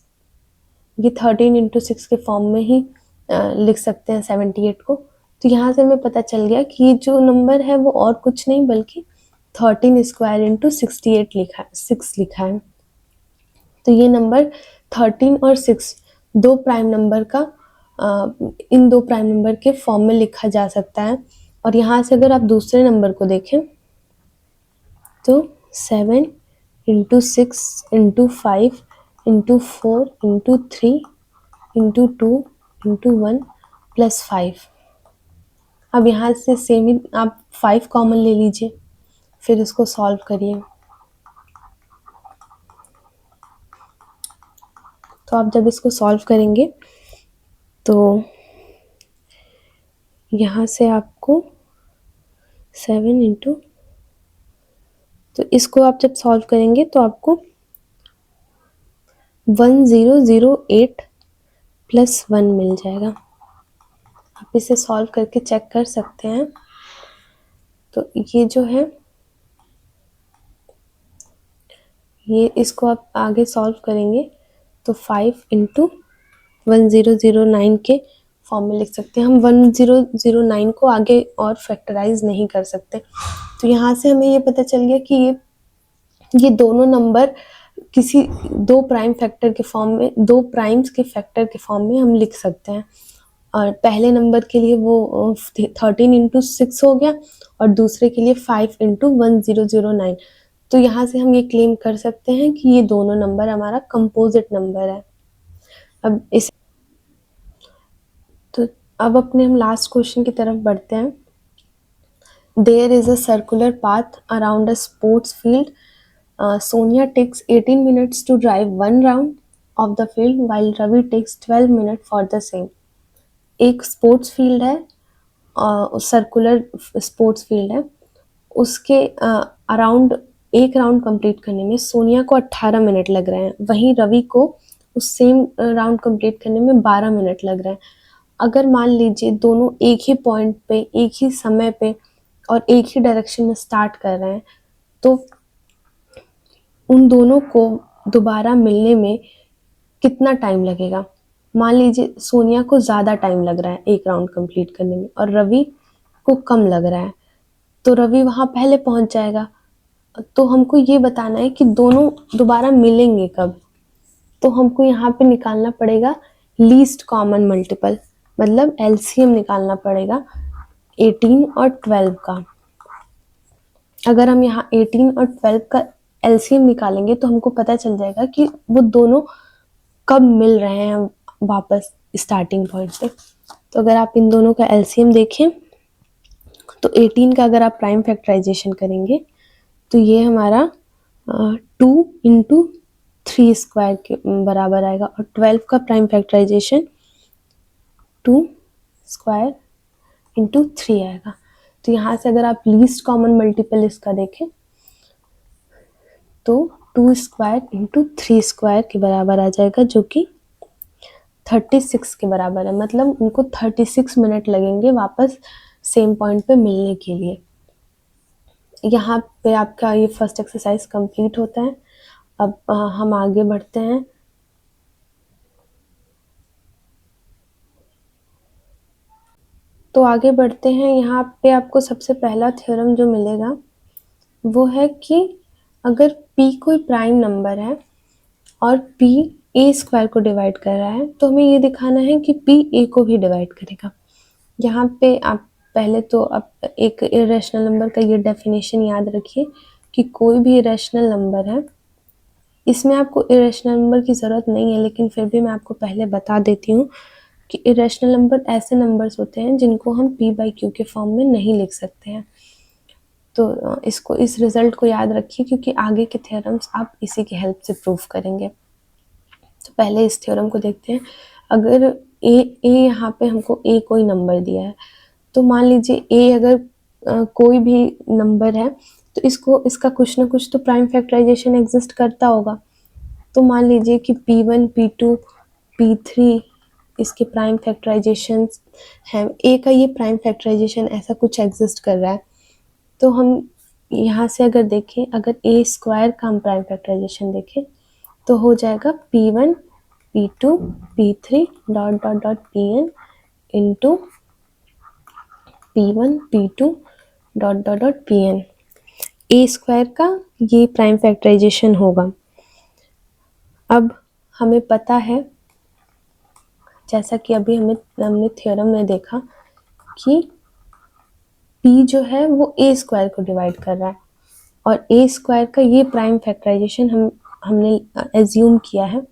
ये 13 इंटू 6 के फॉर्म में ही लिख सकते हैं 78 को। तो यहाँ से हमें पता चल गया कि ये जो नंबर है वो और कुछ नहीं बल्कि 13 स्क्वायर इंटू 68 लिखा है, 6 लिखा है। तो ये नंबर 13 और 6 दो प्राइम नंबर का इन दो प्राइम नंबर के फॉर्म में लिखा जा सकता है। और यहाँ से अगर आप दूसरे नंबर को देखें तो 7 into 6 into 5 into 4 into 3 into 2 into 1 plus 5। अब यहाँ से सेम ही आप 5 कॉमन ले लीजिए, फिर इसको सॉल्व करिए। तो आप जब इसको सॉल्व करेंगे तो यहाँ से आपको 7 इंटू, तो इसको आप जब सॉल्व करेंगे तो आपको 1008 प्लस 1 मिल जाएगा। आप इसे सॉल्व करके चेक कर सकते हैं। तो ये जो है ये इसको आप आगे सॉल्व करेंगे तो 5 इंटू 1009 के फॉर्म में लिख सकते हैं। हम 1009 को आगे और फैक्टराइज नहीं कर सकते। तो यहाँ से हमें ये पता चल गया कि ये दोनों नंबर किसी दो प्राइम फैक्टर के फॉर्म में, दो प्राइम्स के फैक्टर के फॉर्म में हम लिख सकते हैं। और पहले नंबर के लिए वो 13 इंटू 6 हो गया और दूसरे के लिए 5 इंटू 1009। तो यहाँ से हम ये क्लेम कर सकते हैं कि ये दोनों नंबर हमारा कंपोजिट नंबर है। अब अपने हम लास्ट क्वेश्चन की तरफ बढ़ते हैं। There is a circular path around a sports field. Sonia takes 18 minutes to drive one round of the field while Ravi takes 12 minutes for the same. एक स्पोर्ट्स फील्ड है, सर्कुलर स्पोर्ट्स फील्ड है, उसके around एक round complete करने में सोनिया को 18 minute लग रहे हैं, वहीं रवि को उस सेम राउंड कंप्लीट करने में 12 मिनट लग रहे हैं। अगर मान लीजिए दोनों एक ही पॉइंट पे एक ही समय पे और एक ही डायरेक्शन में स्टार्ट कर रहे हैं तो उन दोनों को दोबारा मिलने में कितना टाइम लगेगा। मान लीजिए सोनिया को ज़्यादा टाइम लग रहा है एक राउंड कंप्लीट करने में और रवि को कम लग रहा है, तो रवि वहाँ पहले पहुँच जाएगा। तो हमको ये बताना है कि दोनों दोबारा मिलेंगे कब। तो हमको यहाँ पे निकालना पड़ेगा लीस्ट कॉमन मल्टीपल, मतलब एलसीएम निकालना पड़ेगा 18 और 12 का। अगर हम यहाँ 18 और 12 का एलसीएम निकालेंगे तो हमको पता चल जाएगा कि वो दोनों कब मिल रहे हैं वापस स्टार्टिंग पॉइंट पे। तो अगर आप इन दोनों का एलसीएम देखें तो 18 का अगर आप प्राइम फैक्टराइजेशन करेंगे तो ये हमारा 2 इंटू 3 स्क्वायर के बराबर आएगा, और 12 का प्राइम फैक्टराइजेशन 2 स्क्वायर इंटू 3 आएगा। तो यहाँ से अगर आप लीस्ट कॉमन मल्टीपल इसका देखें तो 2 स्क्वायर इंटू 3 स्क्वायर के बराबर आ जाएगा, जो कि 36 के बराबर है। मतलब उनको 36 मिनट लगेंगे वापस सेम पॉइंट पे मिलने के लिए। यहाँ पे आपका ये फर्स्ट एक्सरसाइज कंप्लीट होता है। अब हम आगे बढ़ते हैं। तो आगे बढ़ते हैं, यहाँ पे आपको सबसे पहला थ्योरम जो मिलेगा वो है कि अगर p कोई प्राइम नंबर है और p a स्क्वायर को डिवाइड कर रहा है, तो हमें ये दिखाना है कि p a को भी डिवाइड करेगा। यहाँ पे आप पहले तो आप एक इरेशनल नंबर का ये डेफिनेशन याद रखिए कि कोई भी इरेशनल नंबर है, इसमें आपको इरेशनल नंबर की ज़रूरत नहीं है, लेकिन फिर भी मैं आपको पहले बता देती हूँ कि इरेशनल नंबर ऐसे नंबर्स होते हैं जिनको हम p बाई क्यू के फॉर्म में नहीं लिख सकते हैं। तो इस रिजल्ट को याद रखिए, क्योंकि आगे के थ्योरम्स आप इसी की हेल्प से प्रूव करेंगे। तो पहले इस थ्योरम को देखते हैं। अगर ए यहाँ पे हमको a कोई नंबर दिया है, तो मान लीजिए a अगर कोई भी नंबर है, तो इसका कुछ ना कुछ तो प्राइम फैक्टराइजेशन एग्जिस्ट करता होगा। तो मान लीजिए कि p1 p2 p3 इसके प्राइम फैक्टराइजेशन हैं, a का ये प्राइम फैक्टराइजेशन ऐसा कुछ एग्जिस्ट कर रहा है। तो हम यहाँ से अगर देखें, अगर a स्क्वायर का हम प्राइम फैक्टराइजेशन देखें तो हो जाएगा p1 p2 p3 dot dot dot pn into p1 p2 dot dot dot pn। a square का ये प्राइम फैक्टराइजेशन होगा। अब हमें पता है, जैसा कि अभी हमने थ्योरम में देखा कि p जो है वो a स्क्वायर को डिवाइड कर रहा है, और a स्क्वायर का ये प्राइम फैक्टराइजेशन हमने एज्यूम किया है।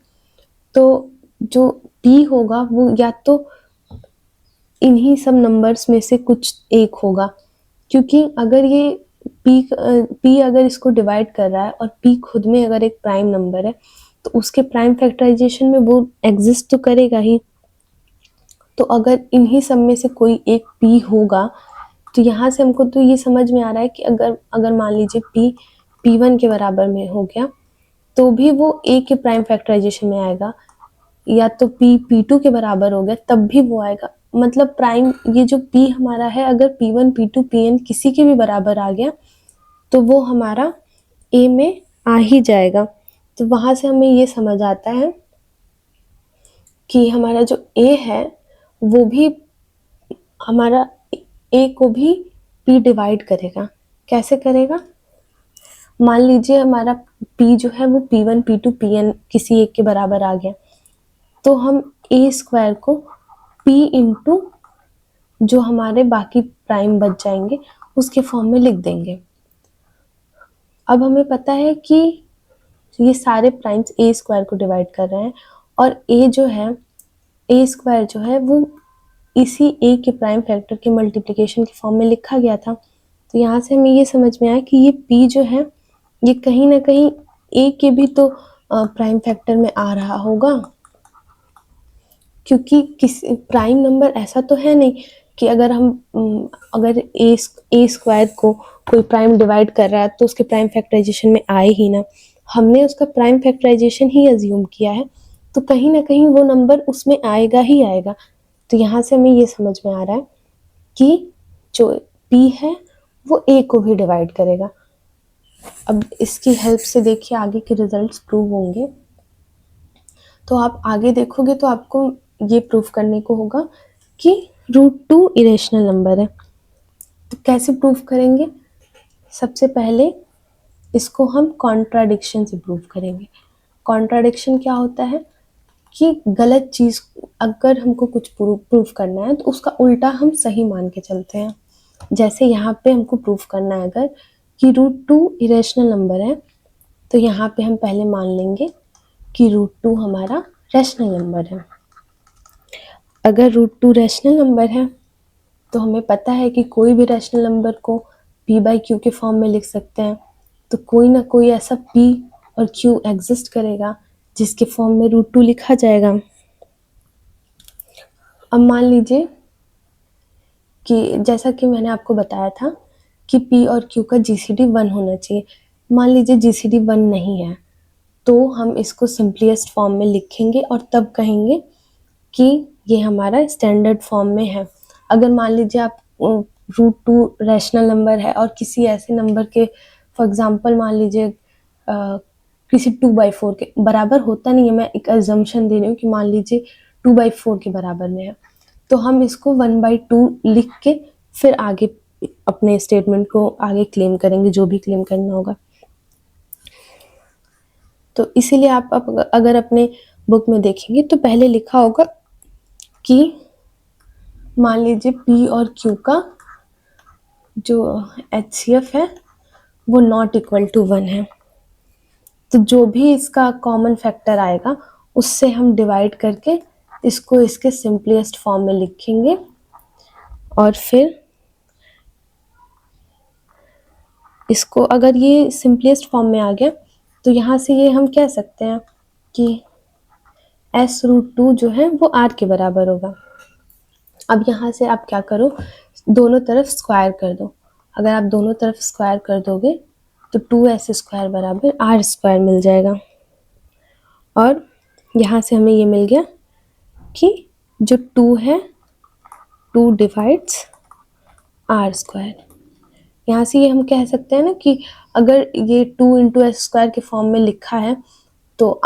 तो जो p होगा वो या तो इन्हीं सब नंबर्स में से कुछ एक होगा, क्योंकि अगर ये p अगर इसको डिवाइड कर रहा है और p खुद में अगर एक प्राइम नंबर है, तो उसके प्राइम फैक्टराइजेशन में वो एग्जिस्ट तो करेगा ही। तो अगर इन्हीं सब में से कोई एक p होगा, तो यहाँ से हमको तो ये समझ में आ रहा है कि अगर मान लीजिए p1 के बराबर में हो गया, तो भी वो a के प्राइम फैक्टराइजेशन में आएगा, या तो p2 के बराबर हो गया तब भी वो आएगा। मतलब प्राइम ये जो p हमारा है, अगर p1 p2 pn किसी के भी बराबर आ गया तो वो हमारा a में आ ही जाएगा। तो वहाँ से हमें ये समझ आता है कि हमारा जो a है वो भी हमारा a को भी p डिवाइड करेगा। कैसे करेगा? मान लीजिए हमारा p जो है वो p1 p2 pn किसी एक के बराबर आ गया, तो हम a स्क्वायर को p इंटू जो हमारे बाकी प्राइम बच जाएंगे उसके फॉर्म में लिख देंगे। अब हमें पता है कि ये सारे प्राइम्स a स्क्वायर को डिवाइड कर रहे हैं, और a जो है a स्क्वायर जो है वो इसी a के प्राइम फैक्टर के मल्टीप्लिकेशन के फॉर्म में लिखा गया था। तो यहाँ से हमें ये समझ में आया कि ये p जो है ये कहीं ना कहीं a के भी तो प्राइम फैक्टर में आ रहा होगा, क्योंकि किसी प्राइम नंबर ऐसा तो है नहीं कि अगर a स्क्वायर को कोई प्राइम डिवाइड कर रहा है तो उसके प्राइम फैक्टराइजेशन में आए ही ना। हमने उसका प्राइम फैक्टराइजेशन ही अज्यूम किया है, तो कहीं ना कहीं वो नंबर उसमें आएगा ही आएगा। तो यहाँ से हमें ये समझ में आ रहा है कि जो p है वो a को भी डिवाइड करेगा। अब इसकी हेल्प से देखिए आगे के रिजल्ट्स प्रूव होंगे। तो आप आगे देखोगे तो आपको ये प्रूफ करने को होगा कि √2 इरेशनल नंबर है। तो कैसे प्रूफ करेंगे? सबसे पहले इसको हम कॉन्ट्राडिक्शन से प्रूफ करेंगे। कॉन्ट्राडिक्शन क्या होता है कि गलत चीज़ अगर हमको कुछ प्रूफ करना है तो उसका उल्टा हम सही मान के चलते हैं। जैसे यहाँ पे हमको प्रूफ करना है अगर कि √2 इरेशनल नंबर है, तो यहाँ पे हम पहले मान लेंगे कि √2 हमारा रैशनल नंबर है। अगर √2 रैशनल नंबर है तो हमें पता है कि कोई भी रैशनल नंबर को p बाई q के फॉर्म में लिख सकते हैं। तो कोई ना कोई ऐसा p और q एग्जिस्ट करेगा जिसके फॉर्म में √2 लिखा जाएगा। अब मान लीजिए कि जैसा कि मैंने आपको बताया था कि P और Q का GCD 1 होना चाहिए। मान लीजिए GCD 1 नहीं है, तो हम इसको सिंपलेस्ट फॉर्म में लिखेंगे और तब कहेंगे कि ये हमारा स्टैंडर्ड फॉर्म में है। अगर मान लीजिए आप √2 रैशनल नंबर है और किसी ऐसे नंबर के फॉर एग्जांपल मान लीजिए किसी 2/4 के बराबर होता नहीं है, मैं एक अजम्पशन दे रही हूँ कि मान लीजिए 2/4 के बराबर में है, तो हम इसको 1/2 लिख के फिर आगे अपने स्टेटमेंट को आगे क्लेम करेंगे, जो भी क्लेम करना होगा। तो इसीलिए आप अगर अपने बुक में देखेंगे तो पहले लिखा होगा कि मान लीजिए P और Q का जो HCF है वो नॉट इक्वल टू 1 है, तो जो भी इसका कॉमन फैक्टर आएगा उससे हम डिवाइड करके इसको इसके सिंपलेस्ट फॉर्म में लिखेंगे और फिर इसको अगर ये सिंपलेस्ट फॉर्म में आ गया तो यहाँ से ये हम कह सकते हैं कि S√2 जो है वो R के बराबर होगा। अब यहाँ से आप क्या करो, दोनों तरफ स्क्वायर कर दो। अगर आप दोनों तरफ स्क्वायर कर दोगे तो 2S² बराबर R² मिल जाएगा और यहाँ से हमें ये मिल गया कि जो 2 है 2 डिवाइड्स R²। यहाँ से ये हम कह सकते हैं ना कि अगर ये 2 × S² के फॉर्म में लिखा है तो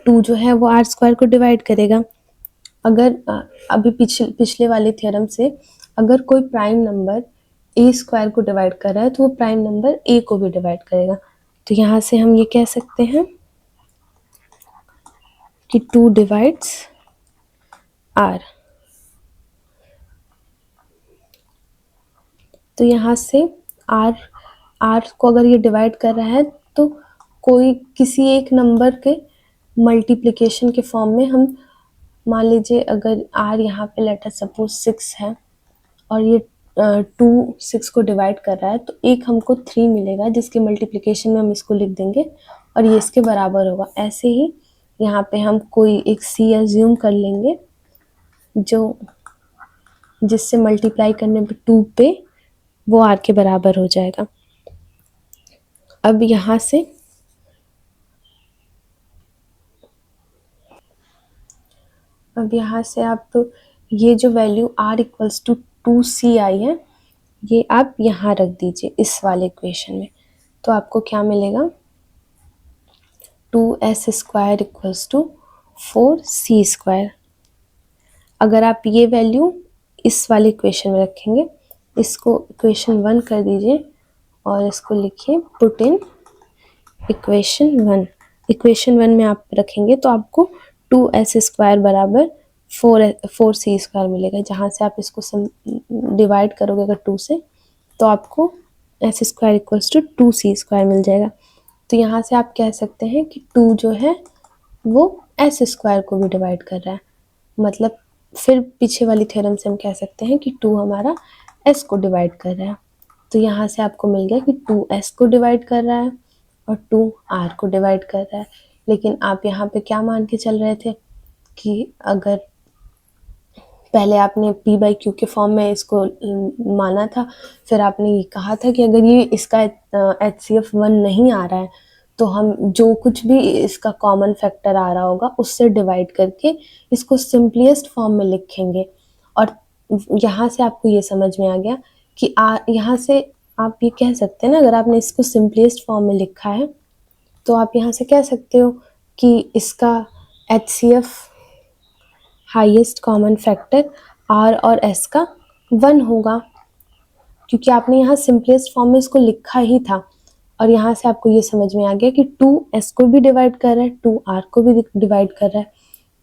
2 जो है वो R² को डिवाइड करेगा। अगर अभी पिछले वाले थ्योरम से अगर कोई प्राइम नंबर A² को डिवाइड कर रहा है तो वो प्राइम नंबर A को भी डिवाइड करेगा। तो यहाँ से हम ये कह सकते हैं कि 2 डिवाइड्स R। तो यहाँ से R को अगर ये डिवाइड कर रहा है तो कोई किसी एक नंबर के मल्टीप्लिकेशन के फॉर्म में हम मान लीजिए अगर R यहाँ पे लेट अस सपोज 6 है और ये 2 6 को डिवाइड कर रहा है तो एक हमको 3 मिलेगा जिसके मल्टीप्लिकेशन में हम इसको लिख देंगे और ये इसके बराबर होगा। ऐसे ही यहाँ पे हम कोई एक C अज्यूम कर लेंगे जो जिससे मल्टीप्लाई करने पे 2 पे वो R के बराबर हो जाएगा। अब यहाँ से आप ये जो वैल्यू R = 2C आई है ये आप यहाँ रख दीजिए इस वाले इक्वेशन में, तो आपको क्या मिलेगा 2S² = 4C²। अगर आप ये वैल्यू इस वाले इक्वेशन में रखेंगे, इसको इक्वेशन 1 कर दीजिए और इसको लिखिए पुट इन इक्वेशन 1। इक्वेशन 1 में आप रखेंगे तो आपको 2S² बराबर 4C² मिलेगा। जहाँ से आप इसको डिवाइड करोगे अगर 2 से तो आपको S² = 2C² मिल जाएगा। तो यहाँ से आप कह सकते हैं कि 2 जो है वो S² को भी डिवाइड कर रहा है, मतलब फिर पीछे वाली थ्योरम से हम कह सकते हैं कि 2 हमारा S को डिवाइड कर रहा है। तो यहाँ से आपको मिल गया कि 2 S को डिवाइड कर रहा है और 2 R को डिवाइड कर रहा है। लेकिन आप यहाँ पे क्या मान के चल रहे थे कि अगर पहले आपने P/Q के फॉर्म में इसको माना था, फिर आपने ये कहा था कि अगर ये इसका HCF 1 नहीं आ रहा है तो हम जो कुछ भी इसका कॉमन फैक्टर आ रहा होगा उससे डिवाइड करके इसको सिंपलेस्ट फॉर्म में लिखेंगे। और यहाँ से आपको ये समझ में आ गया कि यहाँ से आप ये कह सकते हैं ना, अगर आपने इसको सिंपलेस्ट फॉर्म में लिखा है तो आप यहाँ से कह सकते हो कि इसका HCF highest common factor R और S का 1 होगा, क्योंकि आपने यहाँ सिंपलेस्ट फॉर्म में इसको लिखा ही था। और यहाँ से आपको ये समझ में आ गया कि 2 S को भी डिवाइड कर रहा है, 2 R को भी डिवाइड कर रहा है।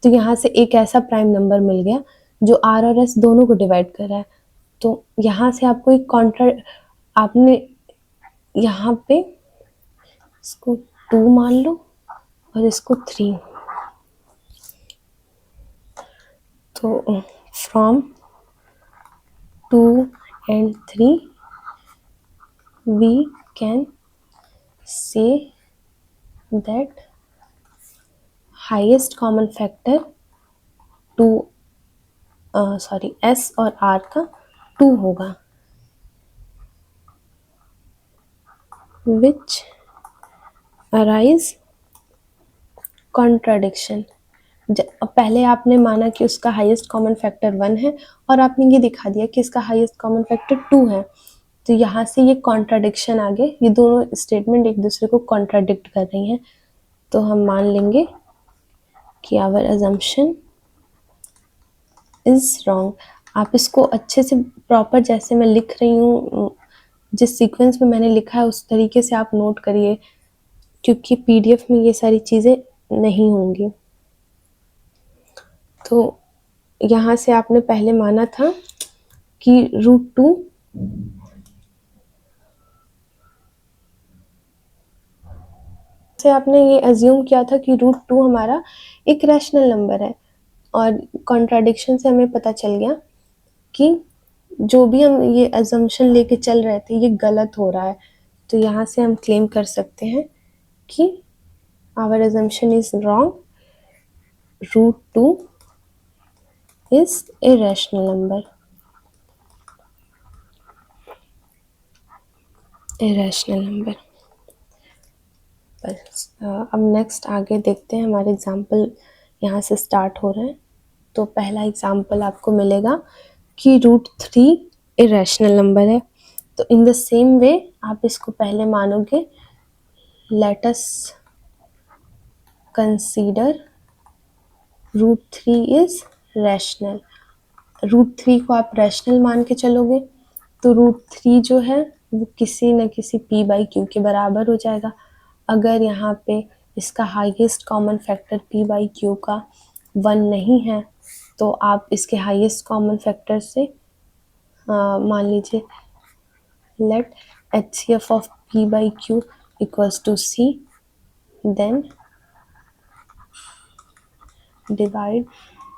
तो यहाँ से एक ऐसा प्राइम नंबर मिल गया जो R और S दोनों को डिवाइड कर रहा है। तो यहाँ से आपको एक आपने यहाँ पे इसको 2 मान लो और इसको 3, तो from 2 and 3 we can say that highest common factor S और आर का 2 होगा, विच अराइज कॉन्ट्राडिक्शन। पहले आपने माना कि उसका हाईएस्ट कॉमन फैक्टर 1 है और आपने ये दिखा दिया कि इसका हाईएस्ट कॉमन फैक्टर 2 है, तो यहाँ से ये कॉन्ट्राडिक्शन आ गए, ये दोनों स्टेटमेंट एक दूसरे को कॉन्ट्राडिक्ट कर रही हैं, तो हम मान लेंगे कि आवर अजम्पशन इज रॉन्ग। आप इसको अच्छे से प्रॉपर, जैसे मैं लिख रही हूँ, जिस सीक्वेंस में मैंने लिखा है उस तरीके से आप नोट करिए, क्योंकि पीडीएफ में ये सारी चीज़ें नहीं होंगी। तो यहाँ से आपने पहले माना था कि √2 से आपने ये अज्यूम किया था कि √2 हमारा एक रैशनल नंबर है, और कॉन्ट्राडिक्शन से हमें पता चल गया कि जो भी हम ये अजम्पशन लेके चल रहे थे ये गलत हो रहा है। तो यहाँ से हम क्लेम कर सकते हैं कि our assumption is wrong, √2 is a rational number, irrational number. बस अब नेक्स्ट आगे देखते हैं, हमारे एग्जाम्पल यहाँ से स्टार्ट हो रहे हैं। तो पहला एग्जाम्पल आपको मिलेगा कि √3 इरेशनल नंबर है। तो इन द सेम वे आप इसको पहले मानोगे, let us consider √3 is rational. √3 को आप रैशनल मान के चलोगे तो √3 जो है वो किसी न किसी p/q के बराबर हो जाएगा। अगर यहाँ पे इसका हाईएस्ट कॉमन फैक्टर p/q का 1 नहीं है तो आप इसके हाईएस्ट कॉमन फैक्टर से मान लीजिए let HCF of p/q equals to c, then divide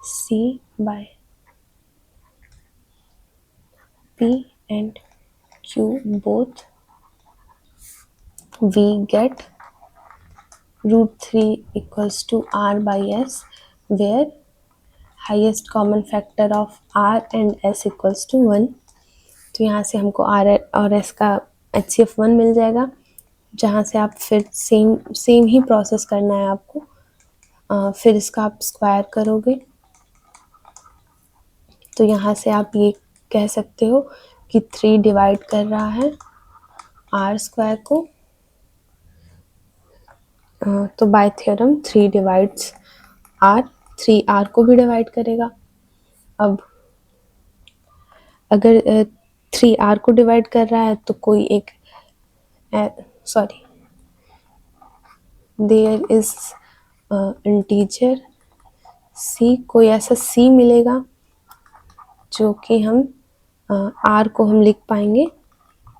c by p and q both, we get √3 equals to r by s, where highest common factor of r and s equals to 1। तो यहाँ से हमको r और s का HCF 1 मिल जाएगा, जहाँ से आप फिर सेम ही प्रोसेस करना है आपको। फिर इसका आप स्क्वायर करोगे तो यहाँ से आप ये कह सकते हो कि 3 डिवाइड कर रहा है r स्क्वायर को, तो bye theorem 3 divides r, 3r को भी डिवाइड करेगा। अब अगर 3r को डिवाइड कर रहा है तो कोई एक देयर इज इंटीजर c, कोई ऐसा c मिलेगा जो कि हम r को हम लिख पाएंगे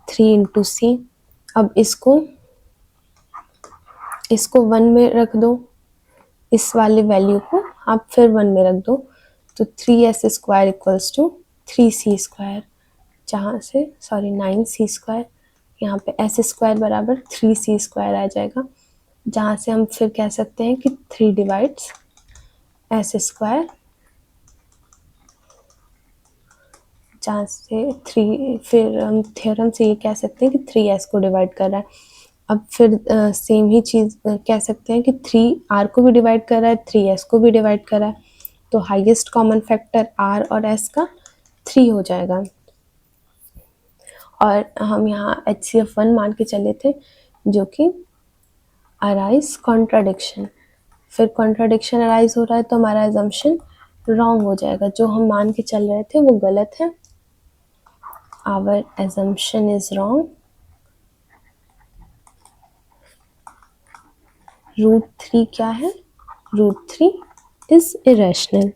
3 × c। अब इसको 1 में रख दो, इस वाले वैल्यू को आप फिर 1 में रख दो, तो 3s² इक्वल्स टू 3c², जहाँ से 9c², यहाँ पे s² बराबर 3c² आ जाएगा, जहाँ से हम फिर कह सकते हैं कि 3 डिवाइड्स s², जहाँ से 3, फिर हम थ्योरम से ये कह सकते हैं कि 3s को डिवाइड कर रहा है। अब फिर सेम ही चीज़ कह सकते हैं कि 3r को भी डिवाइड कर रहा है, 3s को भी डिवाइड कर रहा है, तो हाईएस्ट कॉमन फैक्टर r और s का 3 हो जाएगा। और हम यहाँ HCF 1 मान के चले थे, जो कि अराइज कॉन्ट्राडिक्शन। फिर कॉन्ट्राडिक्शन अराइज हो रहा है तो हमारा एजम्पशन रॉन्ग हो जाएगा, जो हम मान के चल रहे थे वो गलत है। आवर एजम्पशन इज रॉन्ग, √3 क्या है, √3 इज इरेशनल।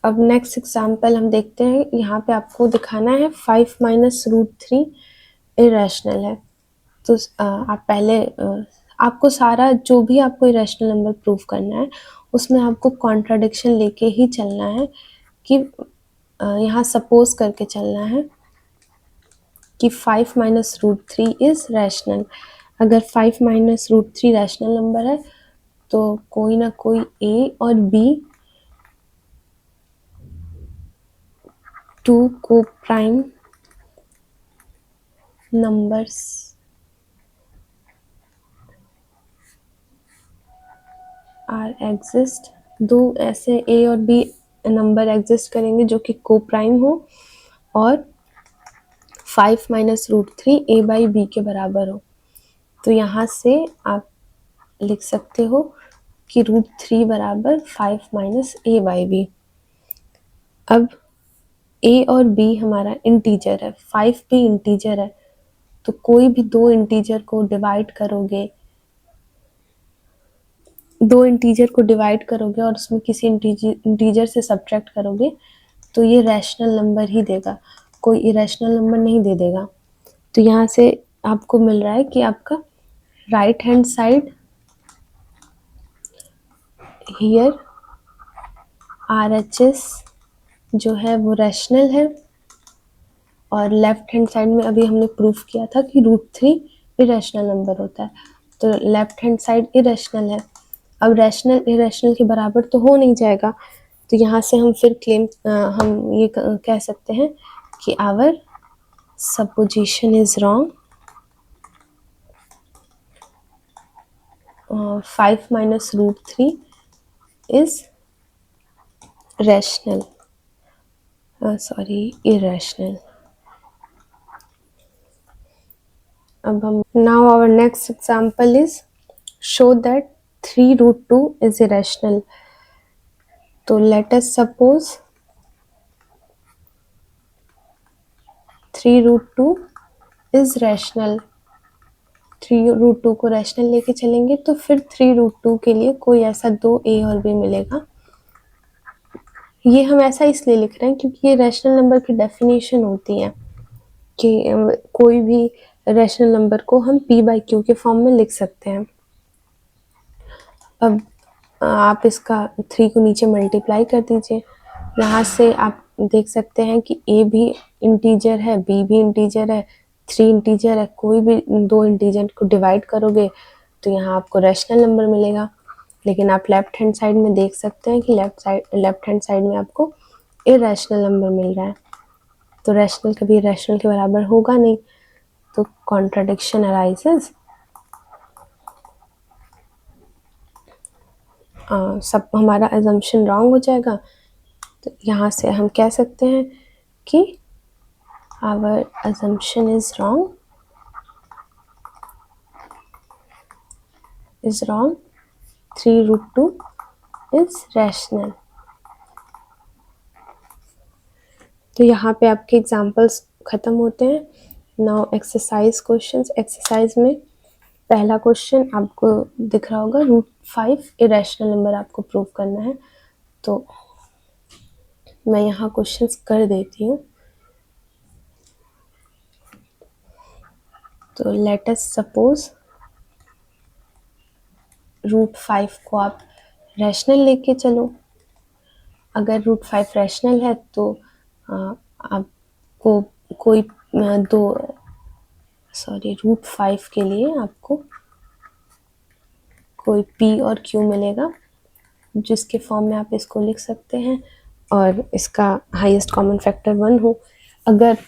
अब नेक्स्ट एग्जाम्पल हम देखते हैं। यहाँ पे आपको दिखाना है 5 - √3 इरेशनल है। तो आप पहले आपको सारा जो भी आपको इरेशनल नंबर प्रूव करना है उसमें आपको कॉन्ट्राडिक्शन लेके ही चलना है, कि यहाँ सपोज करके चलना है कि 5 minus root three is rational. अगर 5 minus root three rational number है तो कोई ना कोई ए और B two coprime numbers are exist. दो ऐसे ए और बी नंबर एग्जिस्ट करेंगे जो कि को प्राइम हो और 5 minus root three A by B के बराबर हो। तो यहाँ से आप लिख सकते हो कि रूट थ्री बराबर 5 माइनस ए बाई बी। अब ए और बी हमारा इंटीजर है, 5 भी इंटीजर है, तो कोई भी दो इंटीजर को डिवाइड करोगे और उसमें किसी इंटीजर से सब्ट्रैक्ट करोगे तो ये रैशनल नंबर ही देगा, कोई इरेशनल नंबर नहीं दे देगा। तो यहाँ से आपको मिल रहा है कि आपका right hand side here RHS जो है वो रैशनल है और लेफ्ट हैंड साइड में अभी हमने प्रूफ किया था कि रूट थ्री इरेशनल नंबर होता है, तो लेफ्ट हैंड साइड इरेशनल है। अब रैशनल इरेशनल के बराबर तो हो नहीं जाएगा, तो यहाँ से हम फिर हम ये कह सकते हैं कि our supposition is wrong. 5 minus root three is rational, irrational. अब हम now our next example is show that 3 root two is irrational. तो let us suppose 3 root two is rational. 3 root two को रैशनल लेके चलेंगे तो फिर 3 root to के लिए कोई ऐसा दो ए और बी मिलेगा। ये हम ऐसा इसलिए लिख रहे हैं क्योंकि ये रैशनल नंबर की डेफिनेशन होती है कि कोई भी रैशनल नंबर को हम p बाई क्यू के फॉर्म में लिख सकते हैं। अब आप इसका 3 को नीचे मल्टीप्लाई कर दीजिए। यहाँ से आप देख सकते हैं कि a भी इंटीजर है, b भी इंटीजर है, 3 इंटीजर है। कोई भी दो इंटीजर को डिवाइड करोगे तो यहाँ आपको रैशनल नंबर मिलेगा। लेकिन आप लेफ्ट हैंड साइड में देख सकते हैं कि लेफ्ट हैंड साइड में आपको इरेशनल नंबर मिल रहा है, तो रैशनल कभी रैशनल के बराबर होगा नहीं, तो कॉन्ट्राडिक्शन अराइजेस। सब हमारा अजम्पशन रॉन्ग हो जाएगा। तो यहाँ से हम कह सकते हैं कि our assumption is wrong, 3 root two is rational. तो यहाँ पे आपके एग्जाम्पल्स खत्म होते हैं। Now exercise questions. एक्सरसाइज में पहला क्वेश्चन आपको दिख रहा होगा, रूट 5 इरेशनल नंबर आपको प्रूव करना है। तो मैं यहाँ क्वेश्चंस कर देती हूँ। तो लेट अस सपोज रूट 5 को आप रैशनल लेके चलो। अगर रूट 5 रैशनल है तो आपको कोई रूट 5 के लिए आपको कोई p और q मिलेगा, जिसके फॉर्म में आप इसको लिख सकते हैं और इसका हाईएस्ट कॉमन फैक्टर 1 हो। अगर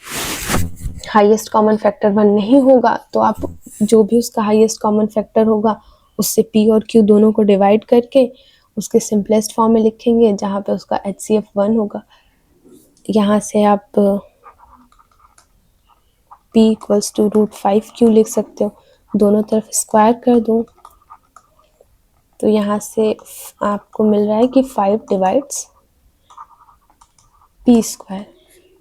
हाईएस्ट कॉमन फैक्टर 1 नहीं होगा तो आप जो भी उसका हाईएस्ट कॉमन फैक्टर होगा उससे p और q दोनों को डिवाइड करके उसके सिंपलेस्ट फॉर्म में लिखेंगे, जहाँ पे उसका HCF 1 होगा। यहाँ से आप p equals to root 5q लिख सकते हो, दोनों तरफ स्क्वायर कर दो। तो यहाँ से आपको मिल रहा है कि 5 डिवाइड्स p स्क्वायर।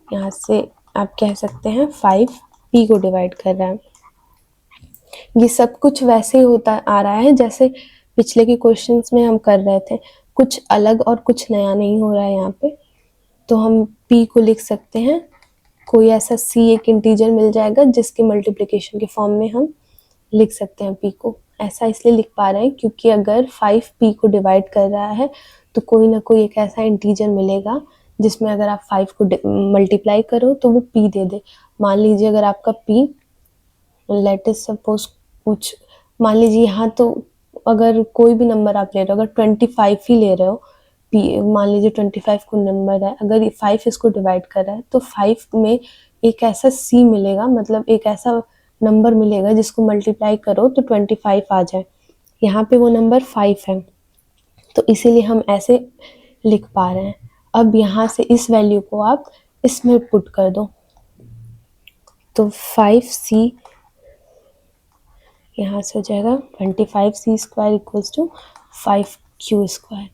यहाँ से आप कह सकते हैं 5 p को डिवाइड कर रहा है। ये सब कुछ वैसे ही होता आ रहा है जैसे पिछले के क्वेश्चंस में हम कर रहे थे, कुछ अलग और कुछ नया नहीं हो रहा है यहाँ पे। तो हम p को लिख सकते हैं, कोई ऐसा c एक इंटीजर मिल जाएगा जिसके मल्टीप्लिकेशन के फॉर्म में हम लिख सकते हैं p को। ऐसा इसलिए लिख पा रहे हैं क्योंकि अगर 5 p को डिवाइड कर रहा है तो कोई ना कोई एक ऐसा इंटीजर मिलेगा जिसमें अगर आप 5 को मल्टीप्लाई करो तो वो p दे दे। मान लीजिए अगर आपका p, लेट अस सपोज कुछ, मान लीजिए यहाँ तो अगर कोई भी नंबर आप ले रहे हो, अगर 25 ही ले रहे हो, मान लीजिए 25 को नंबर है, अगर 5 इसको डिवाइड कर रहा है तो 5 में एक ऐसा c मिलेगा, मतलब एक ऐसा नंबर मिलेगा जिसको मल्टीप्लाई करो तो 25 आ जाए। यहाँ पे वो नंबर 5 है, तो इसीलिए हम ऐसे लिख पा रहे हैं। अब यहाँ से इस वैल्यू को आप इसमें पुट कर दो, तो 5c यहाँ से हो जाएगा 25c square equals to 5q square.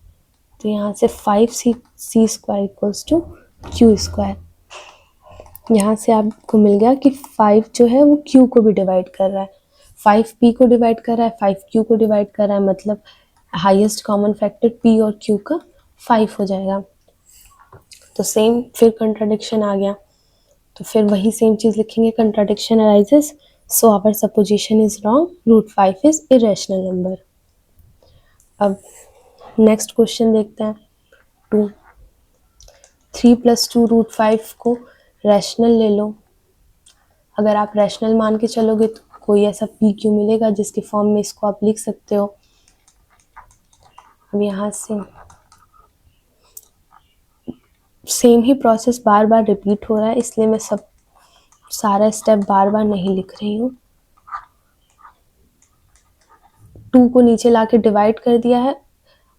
तो यहाँ से 5c square equals to q square. यहाँ से आपको मिल गया कि 5 जो है वो q को भी डिवाइड कर रहा है, 5 p को डिवाइड कर रहा है, 5 q को डिवाइड कर रहा है, मतलब हाईएस्ट कॉमन फैक्टर p और q का 5 हो जाएगा। तो सेम फिर कंट्राडिक्शन आ गया, तो फिर वही सेम चीज़ लिखेंगे, contradiction arises, so our supposition is wrong, root 5 is irrational number. अब नेक्स्ट क्वेश्चन देखते हैं। 2 3 + 2 रूट 5 को रैशनल ले लो। अगर आप रैशनल मान के चलोगे तो कोई ऐसा पी क्यू मिलेगा जिसके फॉर्म में इसको आप लिख सकते हो। अब यहाँ से सेम ही प्रोसेस बार बार रिपीट हो रहा है, इसलिए मैं सब सारा स्टेप बार बार नहीं लिख रही हूँ। 2 को नीचे लाके डिवाइड कर दिया है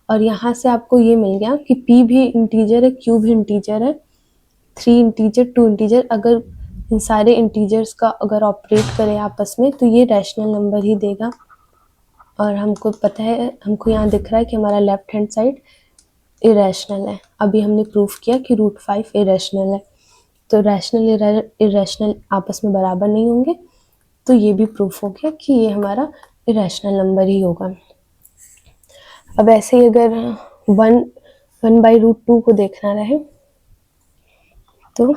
और यहाँ से आपको ये मिल गया कि p भी इंटीजर है, q भी इंटीजर है, 3 इंटीजर 2 इंटीजर, अगर इन सारे इंटीजर्स का अगर ऑपरेट करें आपस में तो ये रैशनल नंबर ही देगा। और हमको पता है, हमको यहाँ दिख रहा है कि हमारा लेफ्ट हैंड साइड इरेशनल है। अभी हमने प्रूफ किया कि रूट 5 इरेशनल है, तो रैशनल इरेशनल आपस में बराबर नहीं होंगे, तो ये भी प्रूफ हो गया कि ये हमारा इरेशनल नंबर ही होगा। अब ऐसे ही अगर 1/√2 को देखना रहे तो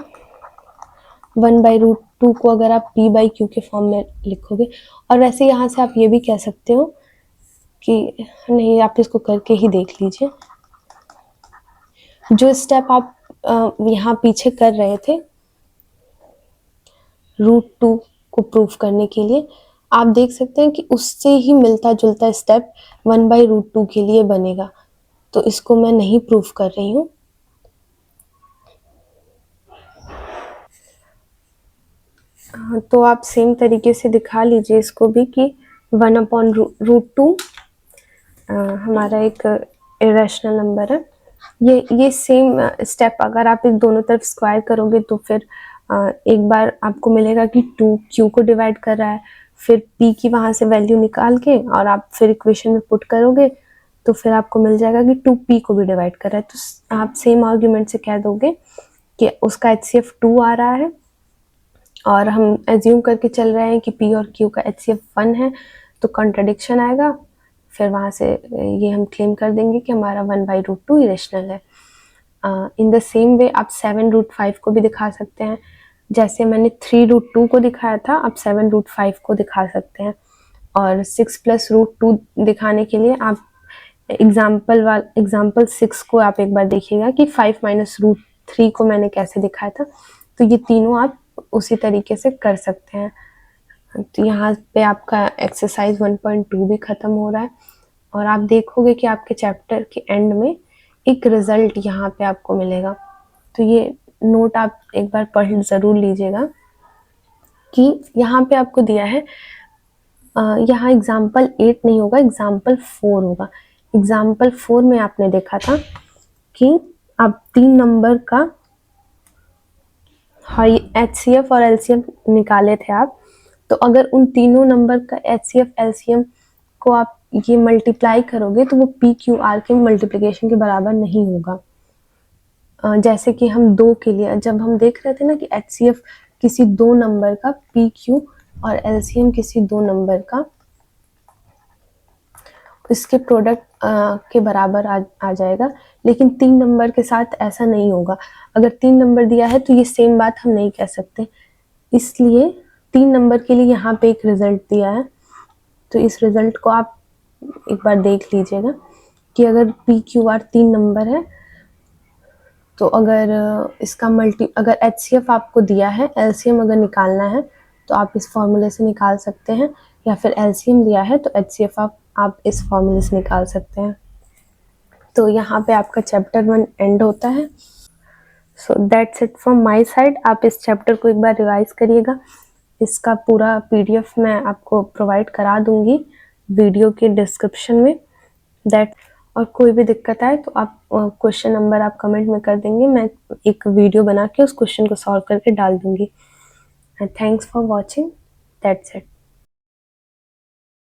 1/√2 को अगर आप p/q के फॉर्म में लिखोगे, और वैसे यहाँ से आप ये भी कह सकते हो कि नहीं, आप इसको करके ही देख लीजिए। जो स्टेप आप यहाँ पीछे कर रहे थे √2 को प्रूफ करने के लिए, आप देख सकते हैं कि उससे ही मिलता जुलता स्टेप 1/√2 के लिए बनेगा, तो इसको मैं नहीं प्रूफ कर रही हूँ। तो आप सेम तरीके से दिखा लीजिए इसको भी कि 1/√2 हमारा एक इरेशनल नंबर है। ये सेम स्टेप अगर आप एक दोनों तरफ स्क्वायर करोगे तो फिर एक बार आपको मिलेगा कि 2 q को डिवाइड कर रहा है, फिर p की वहाँ से वैल्यू निकाल के और आप फिर इक्वेशन में पुट करोगे तो फिर आपको मिल जाएगा कि 2p को भी डिवाइड कर रहा है। तो आप सेम आर्ग्यूमेंट से कह दोगे कि उसका HCF 2 आ रहा है और हम एज्यूम करके चल रहे हैं कि p और q का HCF 1 है, तो कॉन्ट्रडिक्शन आएगा, फिर वहाँ से ये हम क्लेम कर देंगे कि हमारा 1/√2 इरेशनल है। इन द सेम वे आप 7√5 को भी दिखा सकते हैं, जैसे मैंने 3√2 को दिखाया था, आप 7√5 को दिखा सकते हैं। और 6 + √2 दिखाने के लिए आप एग्जाम्पल 6 को आप एक बार देखिएगा कि 5 - √3 को मैंने कैसे दिखाया था। तो ये तीनों आप उसी तरीके से कर सकते हैं। तो यहाँ पे आपका एक्सरसाइज 1.2 भी ख़त्म हो रहा है और आप देखोगे कि आपके चैप्टर के एंड में एक रिजल्ट यहाँ पे आपको मिलेगा। तो ये नोट आप एक बार पढ़ ज़रूर लीजिएगा कि यहाँ पे आपको दिया है, यहाँ एग्जाम्पल 8 नहीं होगा, एग्जाम्पल 4 होगा। एग्जाम्पल 4 में आपने देखा था कि आप 3 नंबर का HCF और LCM निकाले थे आप, तो अगर उन तीनों नंबर का HCF LCM को आप ये मल्टीप्लाई करोगे तो वो PQR के मल्टीप्लिकेशन के बराबर नहीं होगा। जैसे कि हम 2 के लिए जब हम देख रहे थे ना कि HCF किसी 2 नंबर का PQ और LCM किसी 2 नंबर का, इसके प्रोडक्ट के बराबर आ जाएगा, लेकिन 3 नंबर के साथ ऐसा नहीं होगा। अगर 3 नंबर दिया है तो ये सेम बात हम नहीं कह सकते, इसलिए 3 नंबर के लिए यहाँ पे एक रिजल्ट दिया है। तो इस रिजल्ट को आप एक बार देख लीजिएगा कि अगर PQR 3 नंबर है तो अगर इसका अगर HCF आपको दिया है, LCM अगर निकालना है तो आप इस फॉर्मूले से निकाल सकते हैं, या फिर LCM दिया है तो HCF आप इस फॉर्मूले से निकाल सकते हैं। तो यहाँ पे आपका चैप्टर 1 एंड होता है। So that's it from my side. आप इस चैप्टर को एक बार रिवाइज करिएगा। इसका पूरा PDF मैं आपको प्रोवाइड करा दूंगी वीडियो के डिस्क्रिप्शन में। और कोई भी दिक्कत आए तो आप क्वेश्चन नंबर आप कमेंट में कर देंगे, मैं एक वीडियो बना के उस क्वेश्चन को सॉल्व करके डाल दूंगी। Thanks for watching, that's it.